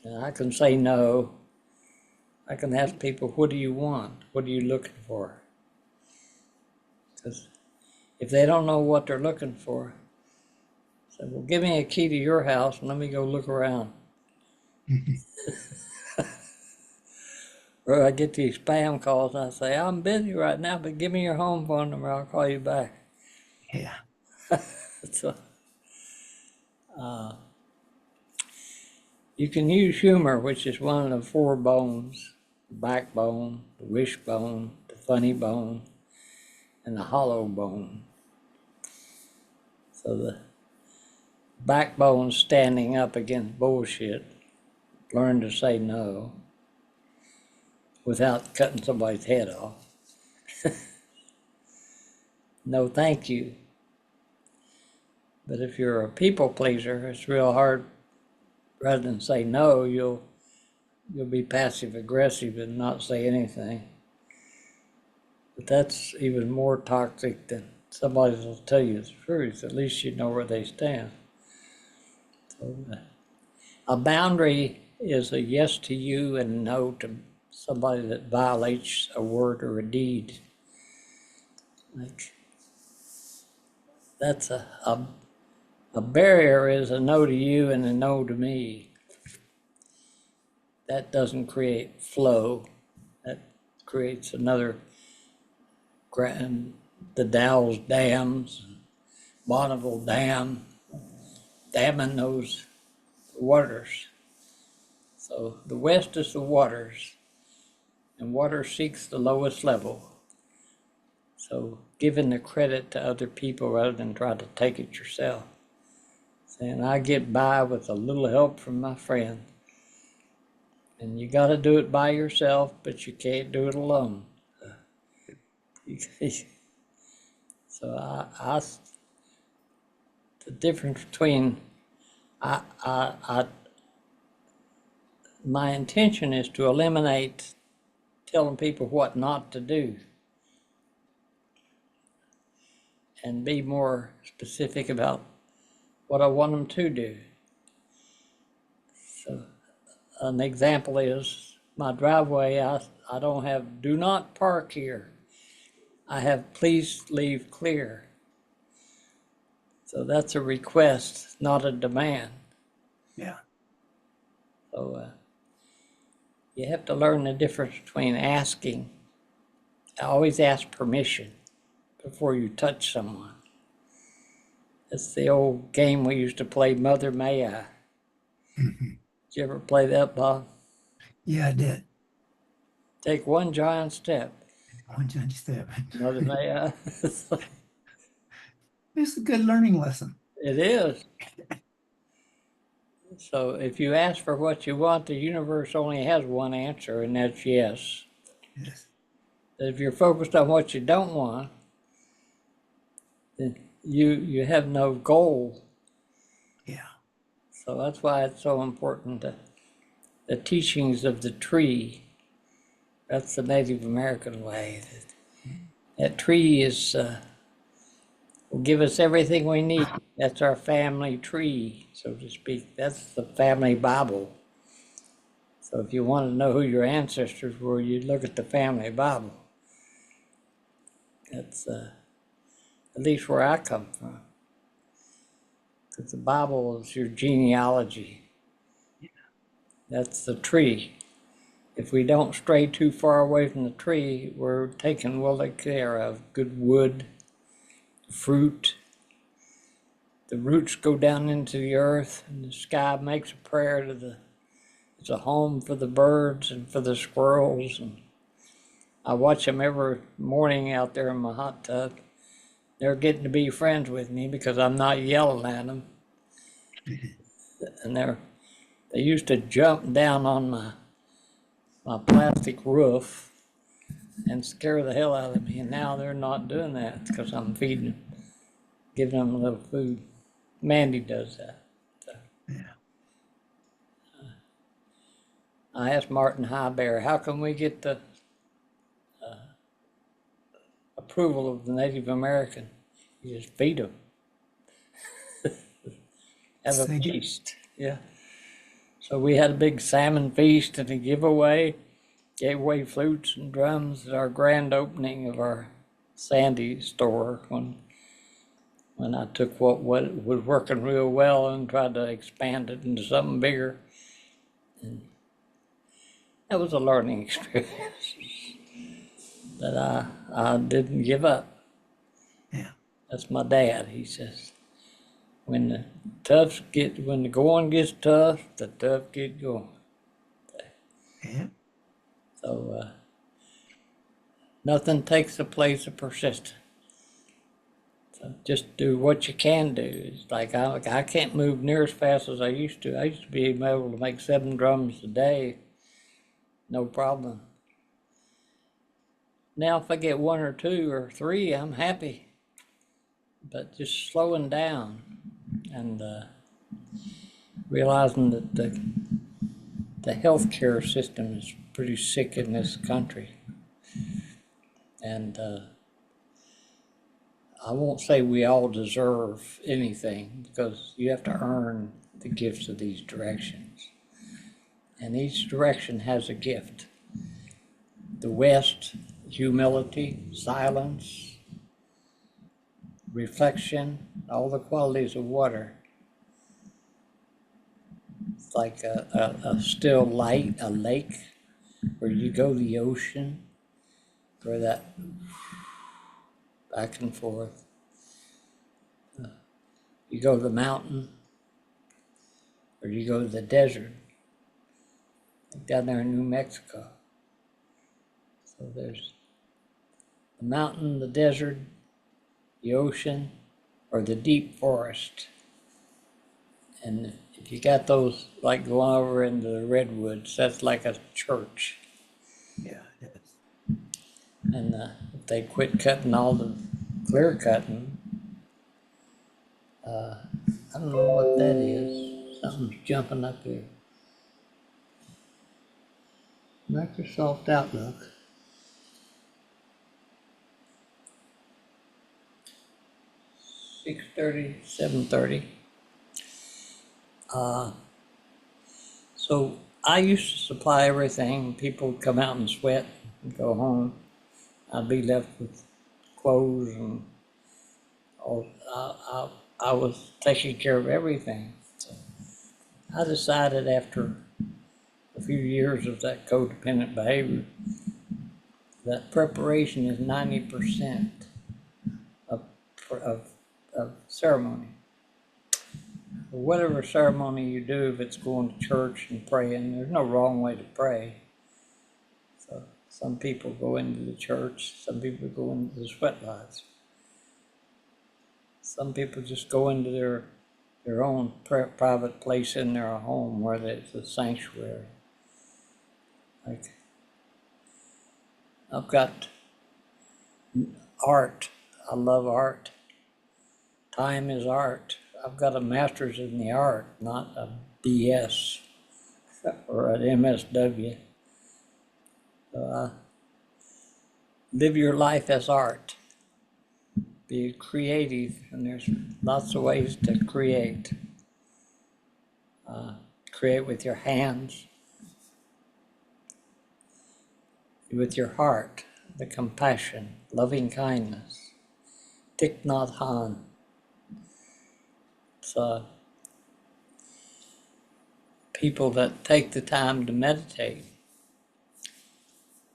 And I can say no. I can ask people, what do you want? What are you looking for? Because if they don't know what they're looking for, say, well, give me a key to your house and let me go look around. Or I get these spam calls and I say, I'm busy right now, but give me your home phone number, I'll call you back. Yeah. So, you can use humor, which is one of the four bones: the backbone, the wishbone, the funny bone, and the hollow bone. So the backbone standing up against bullshit. Learn to say no without cutting somebody's head off. No, thank you. But if you're a people pleaser, it's real hard. Rather than say no, you'll be passive aggressive and not say anything. But that's even more toxic than somebody will tell you the truth. At least you know where they stand. So, a boundary is a yes to you and a no to somebody that violates a word or a deed. Like, that's a barrier is a no to you and a no to me. That doesn't create flow. That creates another, the Dow's dams, Bonneville Dam, damming those waters. So the West is the waters, and water seeks the lowest level. So giving the credit to other people rather than try to take it yourself. Saying, I get by with a little help from my friend. And you got to do it by yourself, but you can't do it alone. So the difference between, my intention is to eliminate telling people what not to do and be more specific about what I want them to do. So an example is my driveway, I don't have do not park here. I have please leave clear. So that's a request, not a demand. Yeah. So you have to learn the difference between asking always ask permission before you touch someone. It's the old game we used to play, Mother May I. Mhm. Did you ever play that, Bob? Yeah, I did. Take one giant step, One giant step. Mother May I. It's a good learning lesson. It is. So if you ask for what you want, the universe only has one answer, and that's yes. Yes. If you're focused on what you don't want, then you have no goal. Yeah. So that's why it's so important that the teachings of the tree, that's the Native American way. That tree will give us everything we need. That's our family tree, so to speak. That's the family Bible. So if you want to know who your ancestors were, you look at the family Bible. That's at least where I come from. Because the Bible is your genealogy. That's the tree. If we don't stray too far away from the tree, we're taken well care of. Good wood, fruit. The roots go down into the earth, and the sky makes a prayer to the. It's a home for the birds and for the squirrels. And I watch them every morning out there in my hot tub. They're getting to be friends with me because I'm not yelling at them. And they used to jump down on my plastic roof and scare the hell out of me. And now they're not doing that because I'm feeding them, giving them a little food. Mandy does that. So Yeah. I asked Martin Highbear, how can we get the approval of the Native American? You just feed them. Have a Thank you. feast. Yeah. So we had a big salmon feast and a giveaway. Gave away flutes and drums at our grand opening of our Sandy store when I took what was working real well and tried to expand it into something bigger. And that was a learning experience that I didn't give up. Yeah. That's my dad. He says, when the going gets tough, the tough get going. Yeah. So nothing takes the place of persistence. So just do what you can do. It's like I can't move near as fast as I used to. I used to be able to make 7 drums a day, no problem. Now if I get 1 or 2 or 3, I'm happy. But just slowing down and realizing that the healthcare system is pretty sick in this country. And I won't say we all deserve anything because you have to earn the gifts of these directions. And each direction has a gift. The West, humility, silence, reflection, all the qualities of water. It's like a still light, a lake, where you go to the ocean, where that back and forth. You go to the mountain, or you go to the desert, like down there in New Mexico. So there's the mountain, the desert, the ocean, or the deep forest. And if you got those, like going over into the redwoods, that's like a church. Yeah. Yes. And if they quit cutting all the clear cutting, I don't know what that is. Something's jumping up here. Microsoft Outlook. 6:30, 7:30. So I used to supply everything. People would come out and sweat and go home. I'd be left with clothes and all. I was taking care of everything. So I decided after a few years of that codependent behavior that preparation is 90% of, of ceremony. Whatever ceremony you do, if it's going to church and praying, there's no wrong way to pray. So some people go into the church, some people go into the sweat lodge. Some people just go into their own private place in their home where it's a sanctuary. Like, I've got art. I love art. Time is art. I've got a master's in the art, not a BS or an MSW. So live your life as art. Be creative, and there's lots of ways to create. Create with your hands, with your heart, the compassion, loving kindness. Thich Nhat Hanh. It's people that take the time to meditate.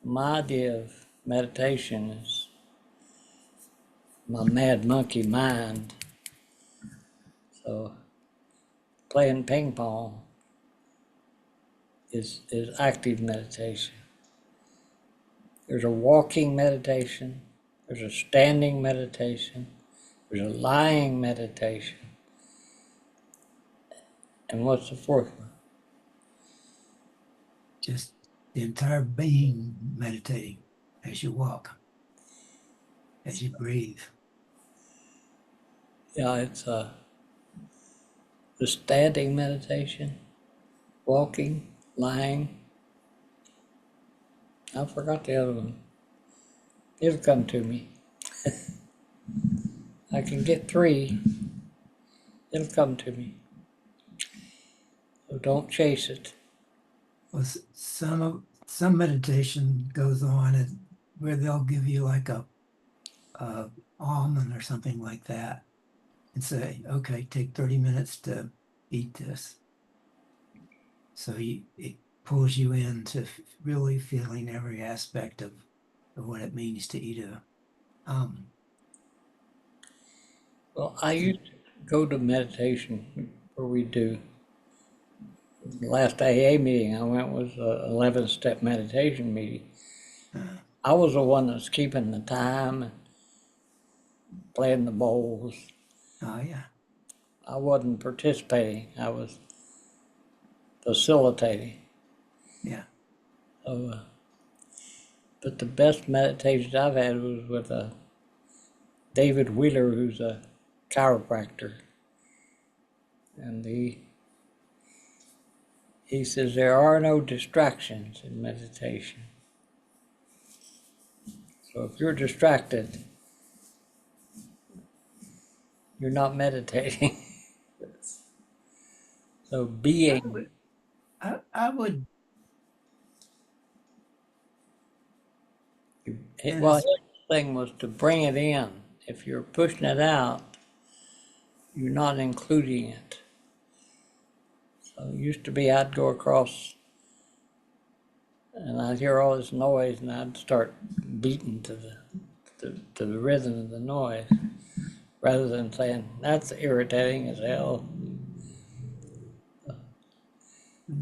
My idea of meditation is my mad monkey mind. So playing ping pong is active meditation. There's a walking meditation, there's a standing meditation, there's a lying meditation. And what's the fourth one? Just the entire being meditating as you walk, as you breathe. Yeah, it's the standing meditation, walking, lying. I forgot the other one. It'll come to me. I can get 3. It'll come to me. So don't chase it. Well, some meditation goes on and where they'll give you like a almond or something like that and say, okay, take 30 minutes to eat this. So it pulls you into really feeling every aspect of what it means to eat a almond. Well, I used to go to meditation where we do. The last AA meeting I went was an 11-step meditation meeting. I was the one that's keeping the time and playing the bowls. Oh, yeah. I wasn't participating. I was facilitating. Yeah. So, but the best meditations I've had was with David Wheeler, who's a chiropractor. And he says there are no distractions in meditation. So if you're distracted, you're not meditating. So being. I would. Well, his thing was to bring it in. If you're pushing it out, you're not including it. So it used to be I'd go across and I'd hear all this noise and I'd start beating to the rhythm of the noise rather than saying, that's irritating as hell. I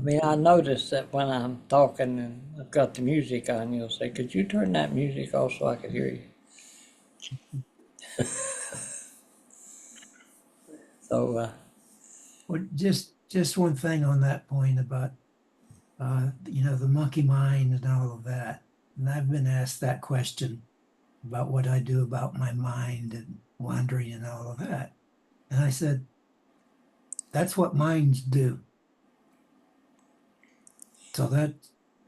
mean, I notice that when I'm talking and I've got the music on, you'll say, could you turn that music off so I could hear you? So, Well, just one thing on that point about the monkey mind and all of that. And I've been asked that question about what I do about my mind and wandering and all of that. And I said, that's what minds do. So that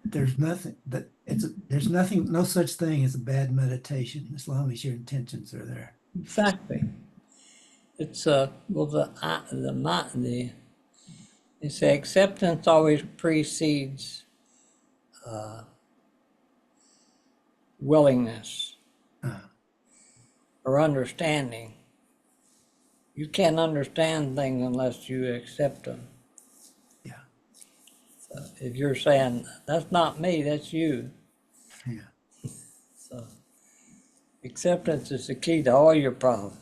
there's nothing, no such thing as a bad meditation as long as your intentions are there. exactly. It's well they say acceptance always precedes willingness or understanding. You can't understand things unless you accept them. Yeah. So if you're saying that's not me, that's you. Yeah. Acceptance is the key to all your problems.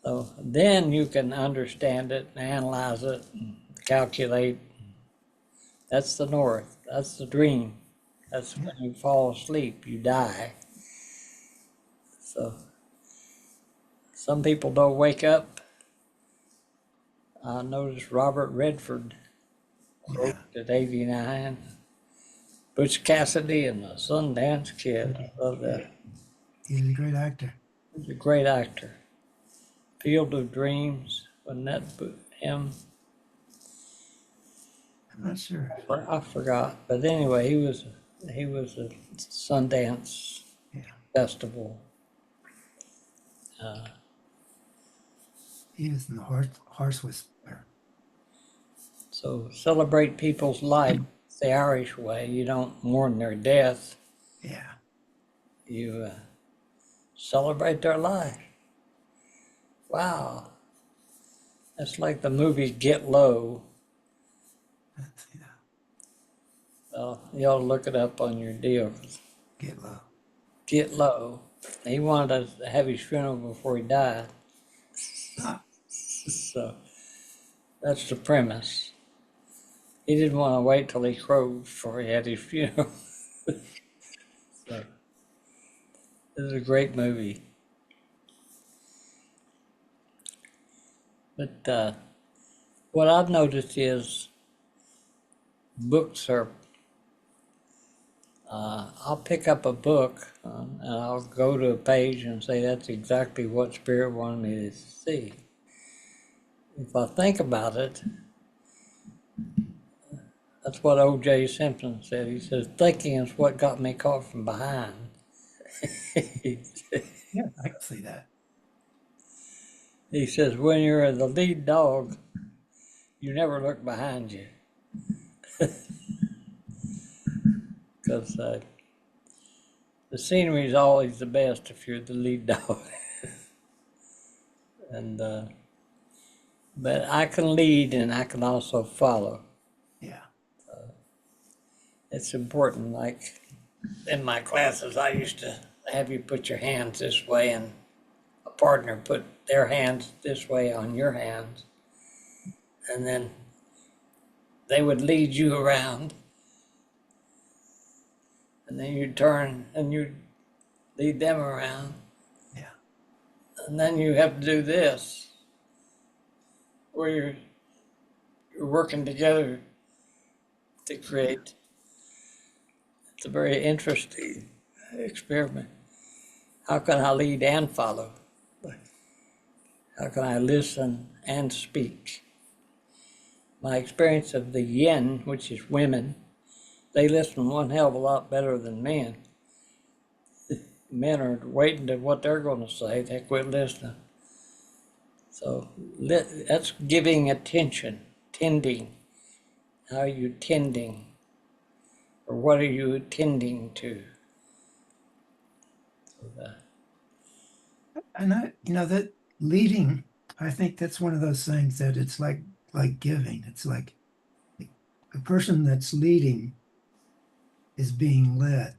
So then you can understand it and analyze it and calculate. That's the north. That's the dream. That's when you fall asleep, you die. So some people don't wake up. I noticed Robert Redford Yeah. at 89. Butch Cassidy and the Sundance Kid. I love that. He's a great actor. He's a great actor. Field of Dreams, wasn't that him? I'm not sure. I forgot, but anyway, he was a Sundance Yeah. festival. He was in the Horse Whisperer. So celebrate people's life. It's the Irish way. You don't mourn their death. Yeah. You celebrate their life. Wow. That's like the movie Get Low. Let's see that. Well, you ought to look it up on your deal. Get Low. Get Low. He wanted to have his funeral before he died. Ah, So that's the premise. He didn't want to wait till he crowed before he had his funeral. So this is a great movie. But what I've noticed is books are, I'll pick up a book and I'll go to a page and say that's exactly what Spirit wanted me to see. If I think about it, that's what O.J. Simpson said. He says, thinking is what got me caught from behind. yeah, I can see that. He says, when you're the lead dog, you never look behind you. Because the scenery is always the best if you're the lead dog. And but I can lead and I can also follow. Yeah. It's important. Like in my classes, I used to have you put your hands this way and a partner put their hands this way on your hands. And then they would lead you around. And then you'd turn and you'd lead them around. Yeah. And then you have to do this, where you're working together to create. It's a very interesting experiment. How can I lead and follow? How can I listen and speak? My experience of the yin, which is women, they listen one hell of a lot better than men. Men are waiting to what they're going to say. They quit listening. So that's giving attention, tending. How are you tending? Or what are you attending to? So And that leading, I think that's one of those things that it's like giving. It's like a person that's leading is being led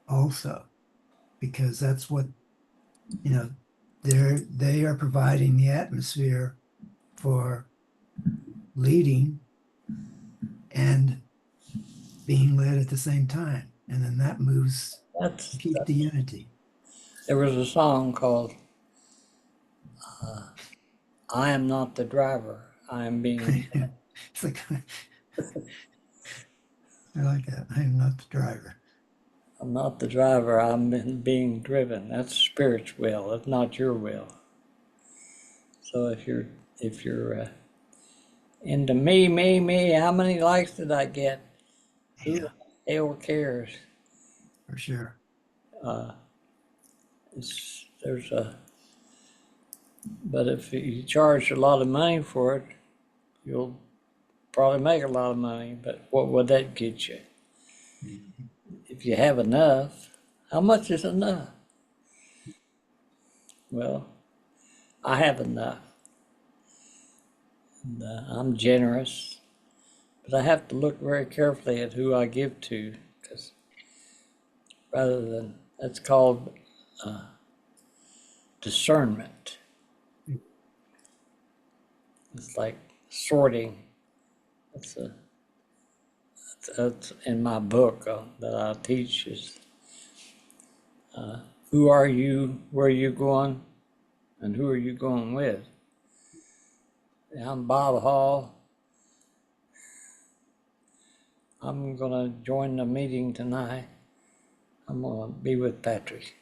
also, because that's what, they are providing the atmosphere for leading and being led at the same time. And then that moves to keep the unity. there was a song called I Am Not the Driver, I Am Being. It's like, I like that. I am not the driver. I'm not the driver, I'm being driven. That's Spirit's will, it's not your will. So if you're into me, how many likes did I get? Who Yeah, the hell cares? for sure. But if you charge a lot of money for it, you'll probably make a lot of money. But what would that get you? Mhm. If you have enough, how much is enough? Well, I have enough. And, I'm generous, but I have to look very carefully at who I give to, because rather than That's called discernment. It's like sorting. That's, that's in my book that I teach is who are you, where are you going, and who are you going with? I'm Bob Hall. I'm going to join the meeting tonight. I'm going to be with Patrick.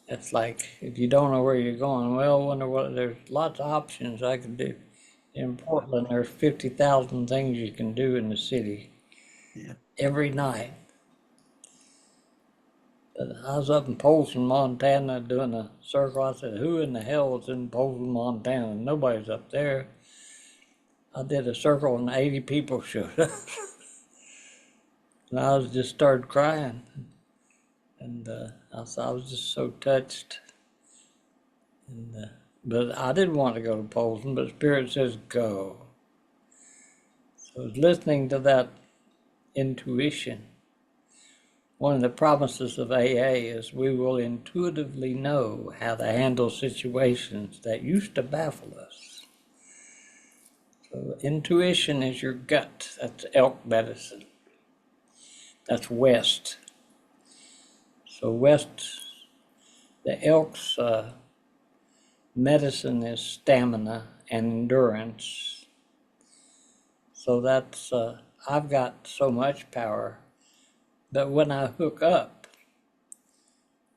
It's like, if you don't know where you're going, well, wonder what, there's lots of options I could do. In Portland, there's 50,000 things you can do in the city every night. But I was up in Polson, Montana doing a circle. I said, who in the hell is in Polson, Montana? Nobody's up there. I did a circle and 80 people showed up. And I was just started crying. And I was just so touched. And, but I didn't want to go to Polson, but Spirit says go. So I was listening to that intuition. One of the promises of AA is we will intuitively know how to handle situations that used to baffle us. So intuition is your gut. That's elk medicine. That's West. So West, the elk's medicine is stamina and endurance. So that's, I've got so much power, but when I hook up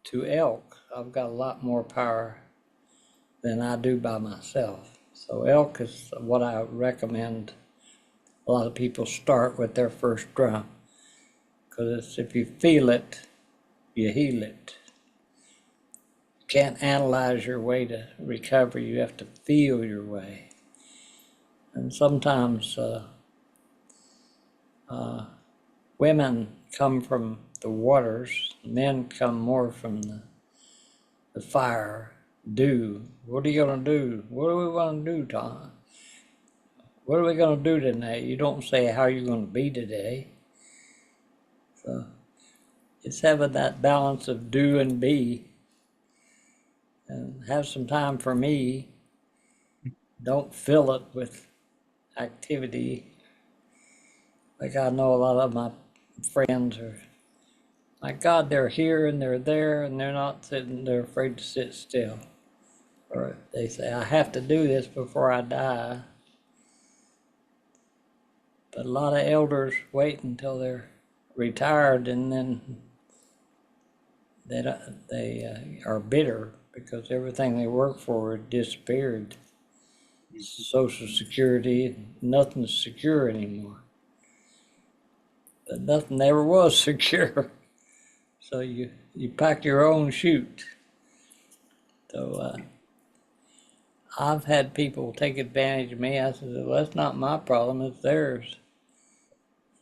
to elk, I've got a lot more power than I do by myself. So elk is what I recommend a lot of people start with their first drum, because if you feel it, you heal it. You can't analyze your way to recovery, you have to feel your way. And sometimes women come from the waters, men come more from the fire. Do. What are you going to do? What are we going to do, Tom? What are we going to do today? You don't say how you're going to be today. So it's having that balance of do and be, and have some time for me. Don't fill it with activity. Like I know a lot of my friends are, my God, they're here and they're there and they're not sitting, they're afraid to sit still. Or they say, I have to do this before I die. But a lot of elders wait until they're retired and then they are bitter because everything they worked for disappeared. Social Security, nothing's secure anymore. But nothing ever was secure. So you pack your own chute. So I've had people take advantage of me. I said, well, that's not my problem, it's theirs.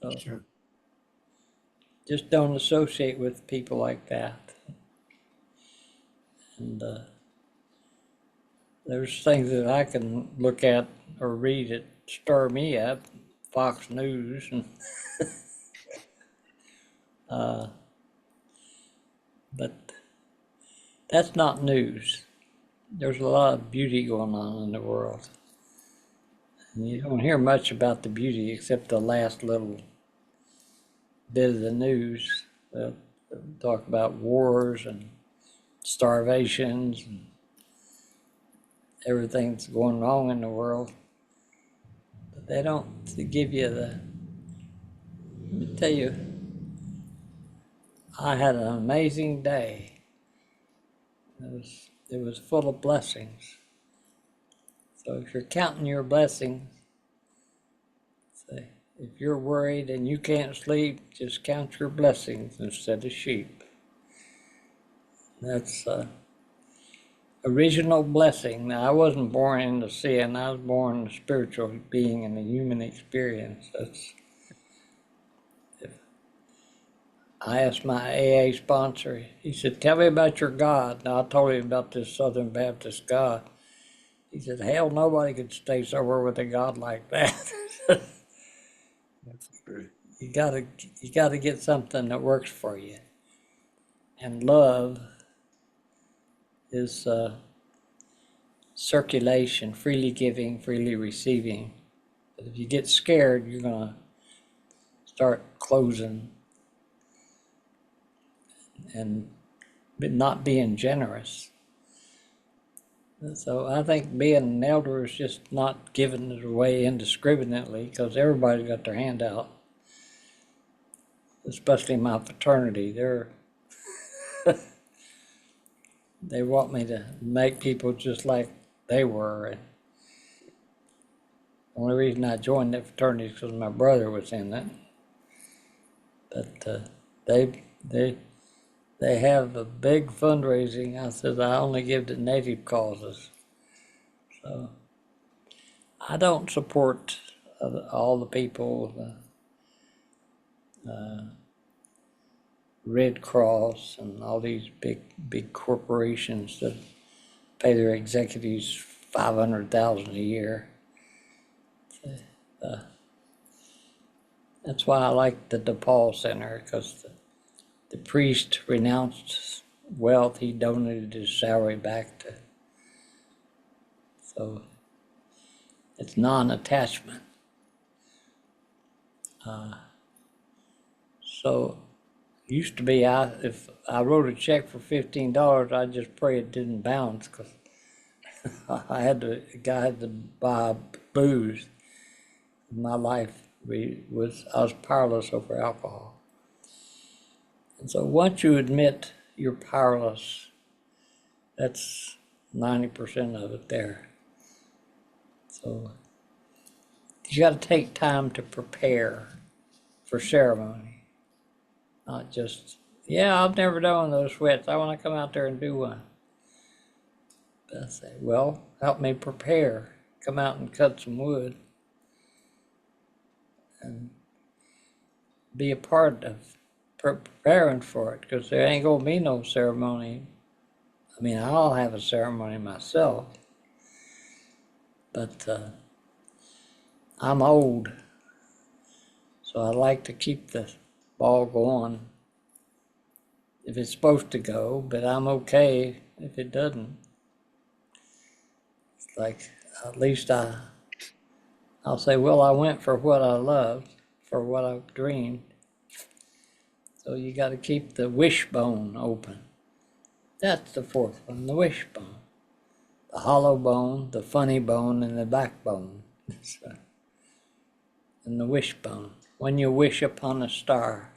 So Sure. just don't associate with people like that. And there's things that I can look at or read that stir me up, Fox News, and but that's not news. There's a lot of beauty going on in the world. And you don't hear much about the beauty except the last little bit of the news. They'll talk about wars and starvations and everything that's going wrong in the world. But they don't give you the, let me tell you, I had an amazing day. It was full of blessings. So if you're counting your blessings, say, if you're worried and you can't sleep, just count your blessings instead of sheep. That's original blessing. Now, I wasn't born into sin. I was born a spiritual being in the human experience. That's. I asked my AA sponsor. He said, "Tell me about your God." Now I told him about this Southern Baptist God. He said, "Hell, nobody could stay somewhere with a God like that." That's true. You gotta get something that works for you. And love is circulation, freely giving, freely receiving. But if you get scared, you're going to start closing and not being generous. So I think being an elder is just not giving it away indiscriminately, because everybody's got their hand out, especially my fraternity. They want me to make people just like they were. And the only reason I joined that fraternity is because my brother was in it. But they have a big fundraising. I said I only give to native causes. So I don't support all the people, Red Cross and all these big corporations that pay their executives $500,000 a year. That's why I like the DePaul Center, because the priest renounced wealth. He donated his salary back to. So it's non-attachment. So used to be, if I wrote a check for $15, I'd just pray it didn't bounce, because the guy had to buy booze. My life I was powerless over alcohol. And so once you admit you're powerless, that's 90% of it there. So you got to take time to prepare for ceremony, not just, yeah, I've never done one of those sweats, I want to come out there and do one. But I say, well, help me prepare. Come out and cut some wood and be a part of preparing for it, because there ain't gonna be no ceremony. I mean, I'll have a ceremony myself, but I'm old, so I like to keep the ball going if it's supposed to go, but I'm okay if it doesn't. It's like, at least I'll say, well, I went for what I loved, for what I dreamed. So you got to keep the wishbone open. That's the fourth one, the wishbone. The hollow bone, the funny bone, and the backbone. And the wishbone. When you wish upon a star,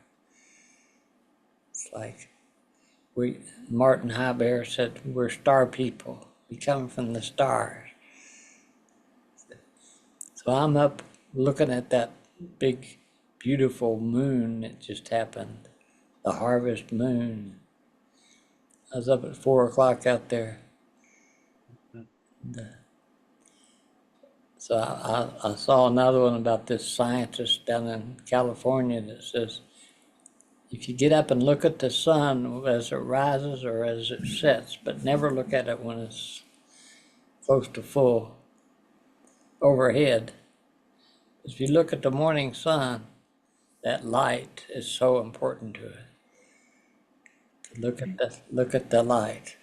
it's like Martin Heiber said, we're star people. We come from the stars. So I'm up looking at that big, beautiful moon that just happened, the harvest moon. I was up at 4 o'clock out there. So I saw another one about this scientist down in California that says, if you get up and look at the sun as it rises or as it sets, but never look at it when it's close to full overhead. If you look at the morning sun, that light is so important to it. Look at the light.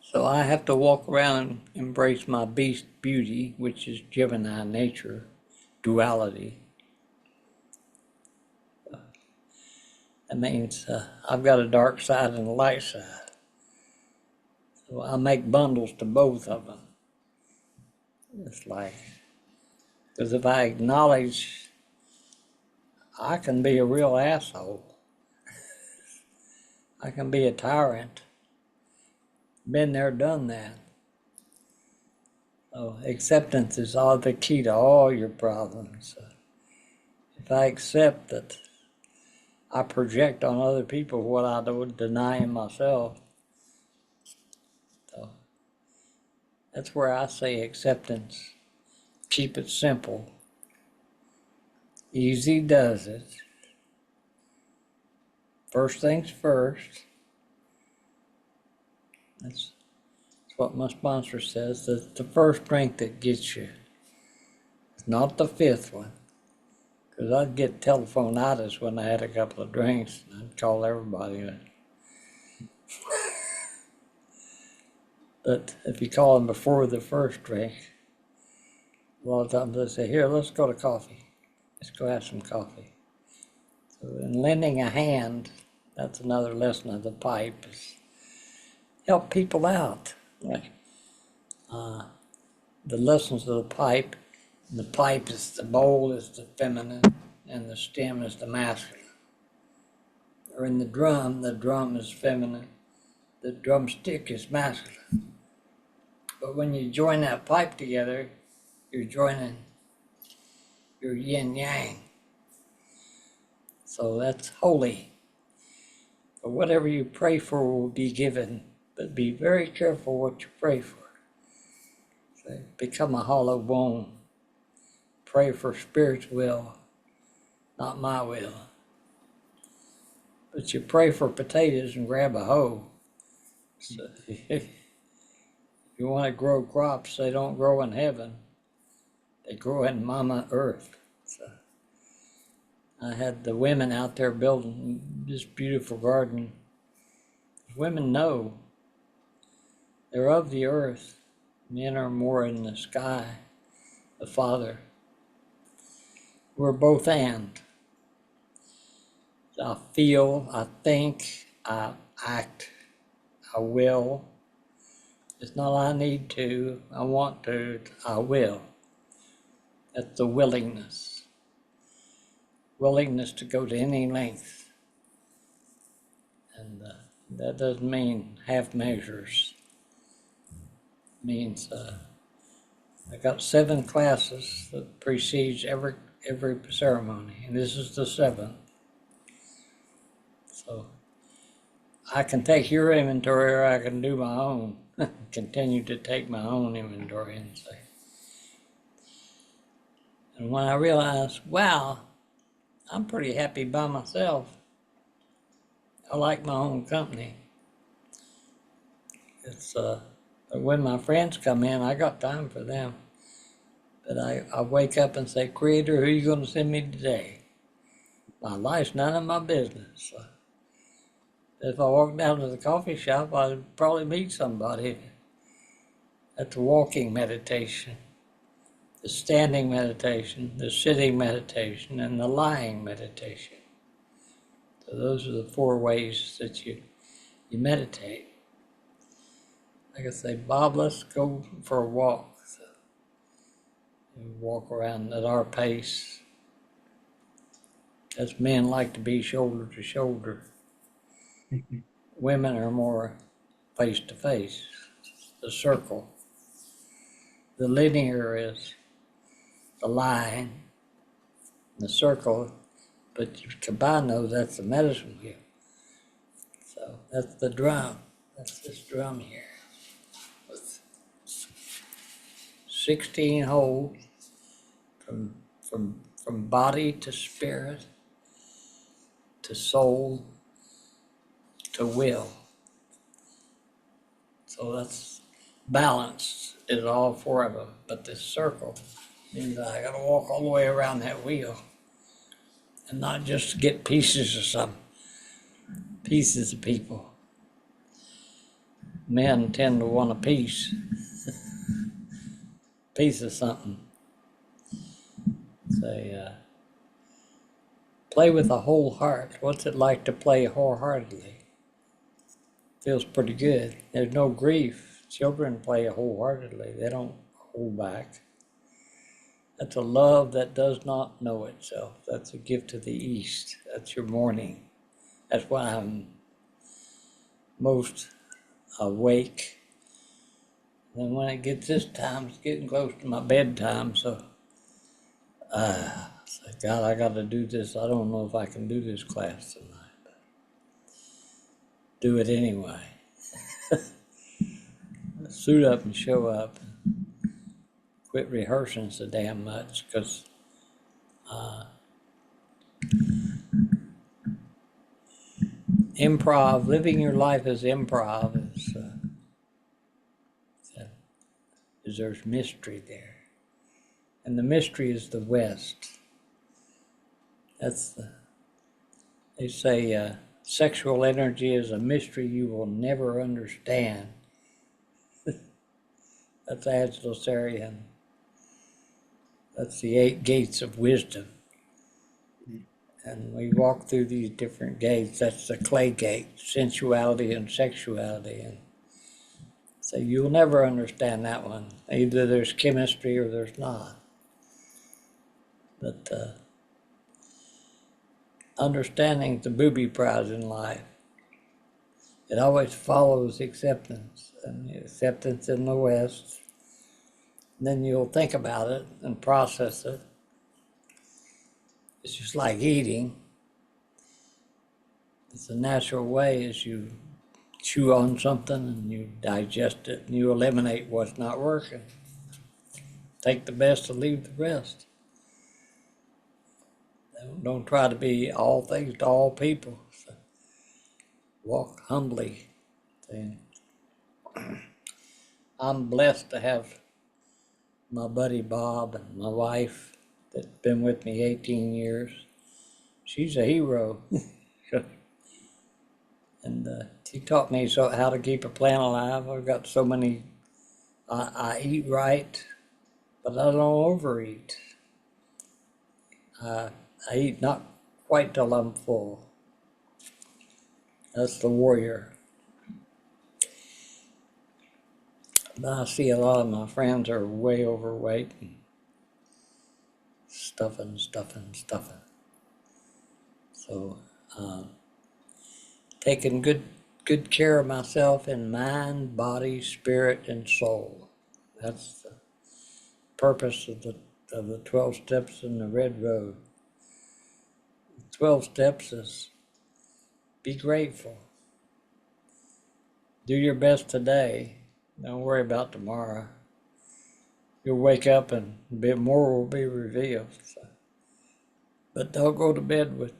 So I have to walk around and embrace my beast beauty, which is Gemini nature, duality. That means I've got a dark side and a light side. So I make bundles to both of them. It's like, because if I acknowledge I can be a real asshole, I can be a tyrant, been there, done that. So acceptance is all the key to all your problems. If I accept that I project on other people what I would deny in myself, so that's where I say acceptance. Keep it simple. Easy does it. First things first. That's what my sponsor says. That's the first drink that gets you. not the fifth one, because I'd get telephonitis when I had a couple of drinks, and I'd call everybody. But if you call them before the first drink, a lot of times they say, here, let's go to coffee. Let's go have some coffee. So in lending a hand, that's another lesson of the pipe, is help people out. Like the lessons of the pipe is the bowl is the feminine, and the stem is the masculine. Or in the drum is feminine, the drumstick is masculine. But when you join that pipe together, you're joining your yin yang. So that's holy. But whatever you pray for will be given, but be very careful what you pray for. So become a hollow bone. Pray for Spirit's will, not my will. But you pray for potatoes and grab a hoe. So if you want to grow crops, they don't grow in heaven. They grow in Mama Earth. So I had the women out there building this beautiful garden. Women know they're of the earth. Men are more in the sky, the Father. We're both and. I feel, I think, I act, I will. It's not I need to, I want to, I will. That's the willingness. Willingness to go to any length. And that doesn't mean half measures. It means I got 7 classes that precedes every ceremony, and this is the 7th. So I can take your inventory, or I can do my own. Continue to take my own inventory and say. And when I realized, wow, I'm pretty happy by myself. I like my own company. It's when my friends come in, I got time for them. But I wake up and say, Creator, who are you going to send me today? My life's none of my business. So if I walk down to the coffee shop, I'd probably meet somebody. That's the walking meditation, the standing meditation, the sitting meditation, and the lying meditation. So those are the 4 ways that you meditate. Like I say, Bob, let's go for a walk. So we walk around at our pace. As men like to be shoulder to shoulder. Women are more face to face. The circle. The linear is the line, the circle, but you combine those, that's the medicine wheel. So that's the drum. That's this drum here with 16 holes from body to spirit to soul to will. So that's balance is all 4 of them. But this circle means I gotta walk all the way around that wheel and not just get pieces of some pieces of people. Men tend to want a piece of something. Say, play with a whole heart. What's it like to play wholeheartedly? Feels pretty good. There's no grief. Children play wholeheartedly. They don't hold back. That's a love that does not know itself. That's a gift of the East. That's your morning. That's when I'm most awake. And when it gets this time, it's getting close to my bedtime, so God, I got to do this. I don't know if I can do this class tonight, but do it anyway. Suit up and show up. Quit rehearsing so damn much, because improv, living your life as improv is there's mystery there. And the mystery is the West. They say sexual energy is a mystery you will never understand. That's Adlersarian. That's the 8 gates of wisdom. And we walk through these different gates. That's the clay gate, sensuality and sexuality. And so you'll never understand that one. Either there's chemistry or there's not. But understanding the booby prize in life, it always follows acceptance, and acceptance in the West. And then you'll think about it and process it. It's just like eating. It's a natural way as you chew on something and you digest it and you eliminate what's not working. Take the best and leave the rest. Don't try to be all things to all people. So walk humbly. And I'm blessed to have my buddy Bob and my wife that's been with me 18 years. She's a hero. And she taught me how to keep a plant alive. I've got so many, I eat right, but I don't overeat. I eat not quite till I'm full. That's the warrior. But I see a lot of my friends are way overweight and stuffing. So taking good care of myself in mind, body, spirit, and soul. That's the purpose of the 12 steps in the Red Road. 12 steps is be grateful. Do your best today. Don't worry about tomorrow. You'll wake up and a bit more will be revealed. So. But don't go to bed with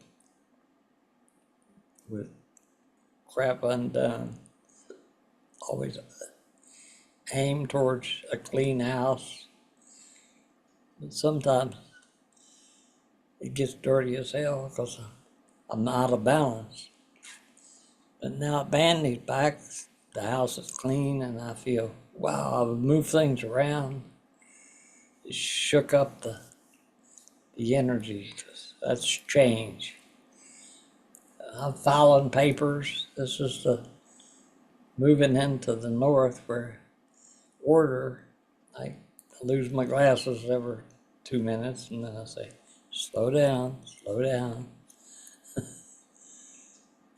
crap undone. Always aim towards a clean house. But sometimes it gets dirty as hell because I'm out of balance. But now Bandy's back, the house is clean, and I feel, wow, I've moved things around. It shook up the energy, because that's change. I'm filing papers. This is the moving into the north where order, I lose my glasses every 2 minutes, and then I say, slow down.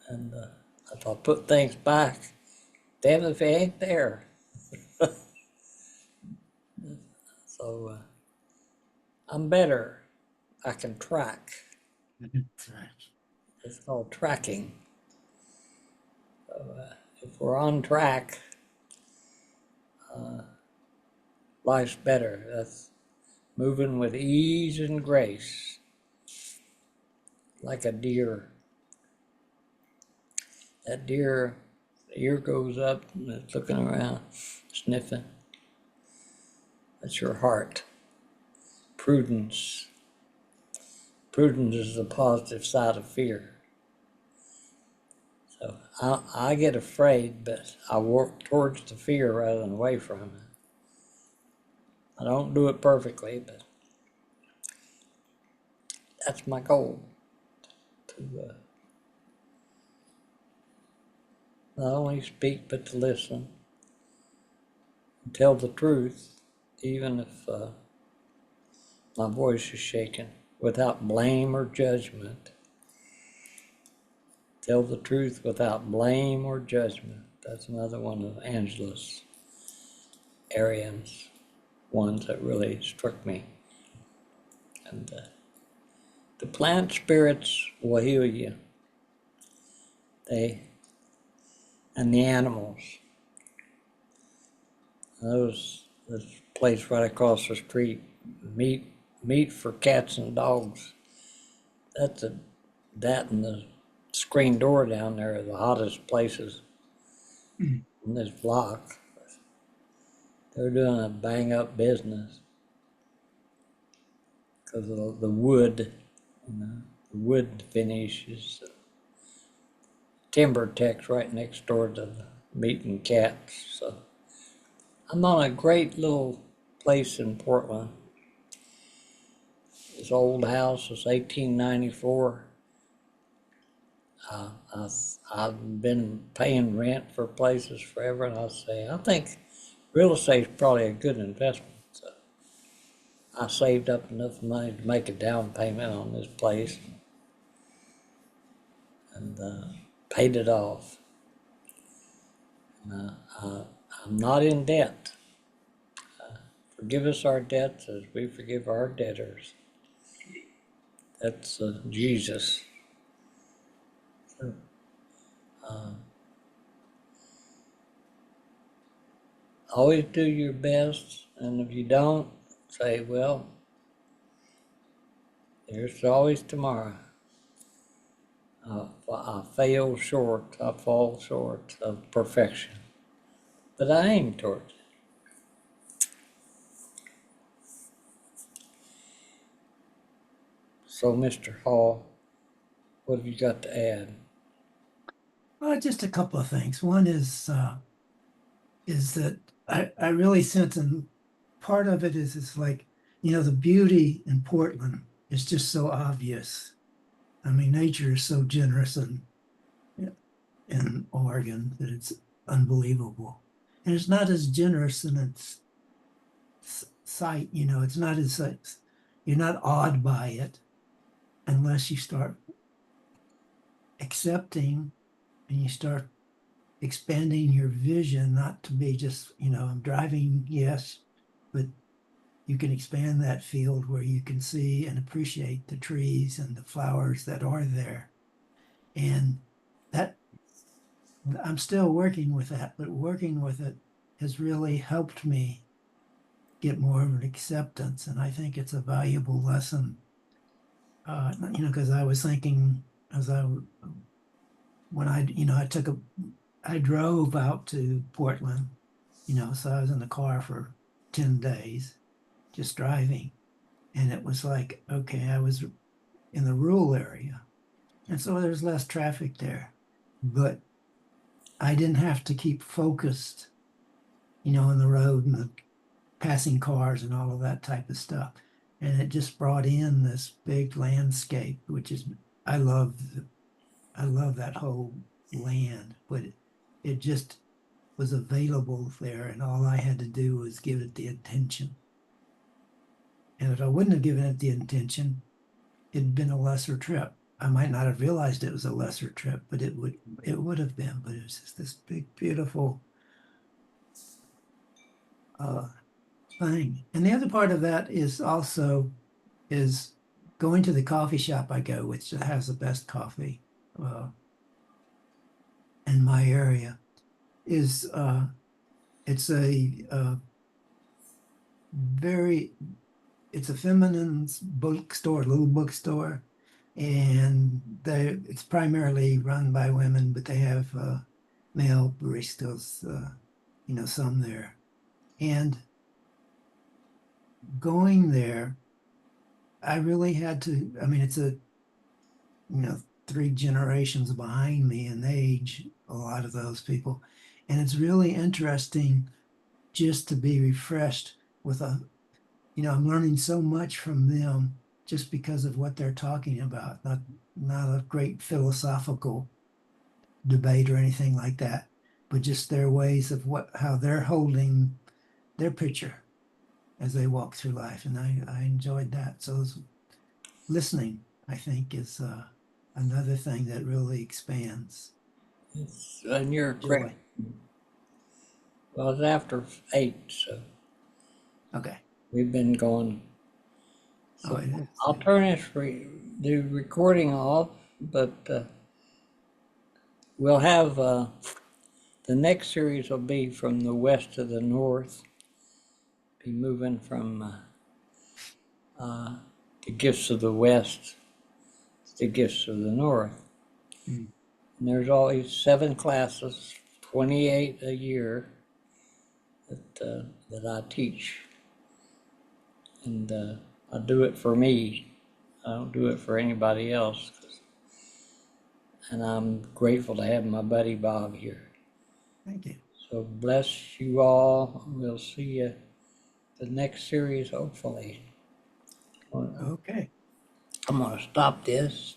And if I put things back, damn if it ain't there. So I'm better. I can track. It's called tracking. So if we're on track, life's better. That's moving with ease and grace, like a deer. That deer, the ear goes up and it's looking around, sniffing. That's your heart. Prudence. Prudence is the positive side of fear. So I get afraid, but I work towards the fear rather than away from it. I don't do it perfectly, but that's my goal. To not only speak, but to listen. And tell the truth, even if my voice is shaken, without blame or judgment. Tell the truth without blame or judgment. That's another one of Angela's Arian's ones that really struck me. And the plant spirits will heal you. And the animals. This place right across the street, meat for cats and dogs. That and the screen door down there are the hottest places in this block. They're doing a bang up business. because of the wood, the wood finish is Timber Tech's right next door to the meat and cats. So I'm on a great little place in Portland. This old house is 1894. I've been paying rent for places forever, and I think real estate is probably a good investment. So I saved up enough money to make a down payment on this place and paid it off. And, I'm not in debt. Forgive us our debts as we forgive our debtors. That's Jesus. So, always do your best, and if you don't, say, well, there's always tomorrow. I fail short, I fall short of perfection, but I aim towards it. So, Mr. Hall, what have you got to add? Just a couple of things. One is that I really sense, and part of it is it's like, the beauty in Portland is just so obvious. I mean, nature is so generous in Oregon that it's unbelievable. And it's not as generous in its sight, it's not as you're not awed by it unless you start accepting and you start expanding your vision, not to be just, I'm driving, yes, but you can expand that field where you can see and appreciate the trees and the flowers that are there. And that I'm still working with that, but working with it has really helped me get more of an acceptance. And I think it's a valuable lesson. Because I was thinking as when I drove out to Portland, so I was in the car for 10 days just driving. And it was like, okay, I was in the rural area. And so there's less traffic there. But I didn't have to keep focused, on the road and the passing cars and all of that type of stuff. And it just brought in this big landscape, which is I love I love that whole land, but it just was available there, and all I had to do was give it the attention. And if I wouldn't have given it the attention, it'd been a lesser trip. I might not have realized it was a lesser trip, but it would have been. But it was just this big, beautiful thing. And the other part of that is also is going to the coffee shop I go, which has the best coffee in my area. Is it's a very it's a feminine bookstore, little bookstore, and it's primarily run by women, but they have male baristas, some there. And going there, I really had to. I mean, it's three generations behind me in age, a lot of those people, and it's really interesting just to be refreshed with I'm learning so much from them just because of what they're talking about. Not a great philosophical debate or anything like that, but just their ways of how they're holding their picture as they walk through life. And I enjoyed that. So listening, I think, is another thing that really expands And you're joy. correct. Well, it's after 8, so Okay. we've been going. Oh, So it is. I'll turn the recording off, but we'll have the next series will be from the west to the north. Be moving from the gifts of the west to the gifts of the north. Mm. And there's always 7 classes, 28 a year that I teach. And I do it for me. I don't do it for anybody else. And I'm grateful to have my buddy Bob here. Thank you. So bless you all. We'll see you the next series, hopefully. Okay. I'm gonna stop this.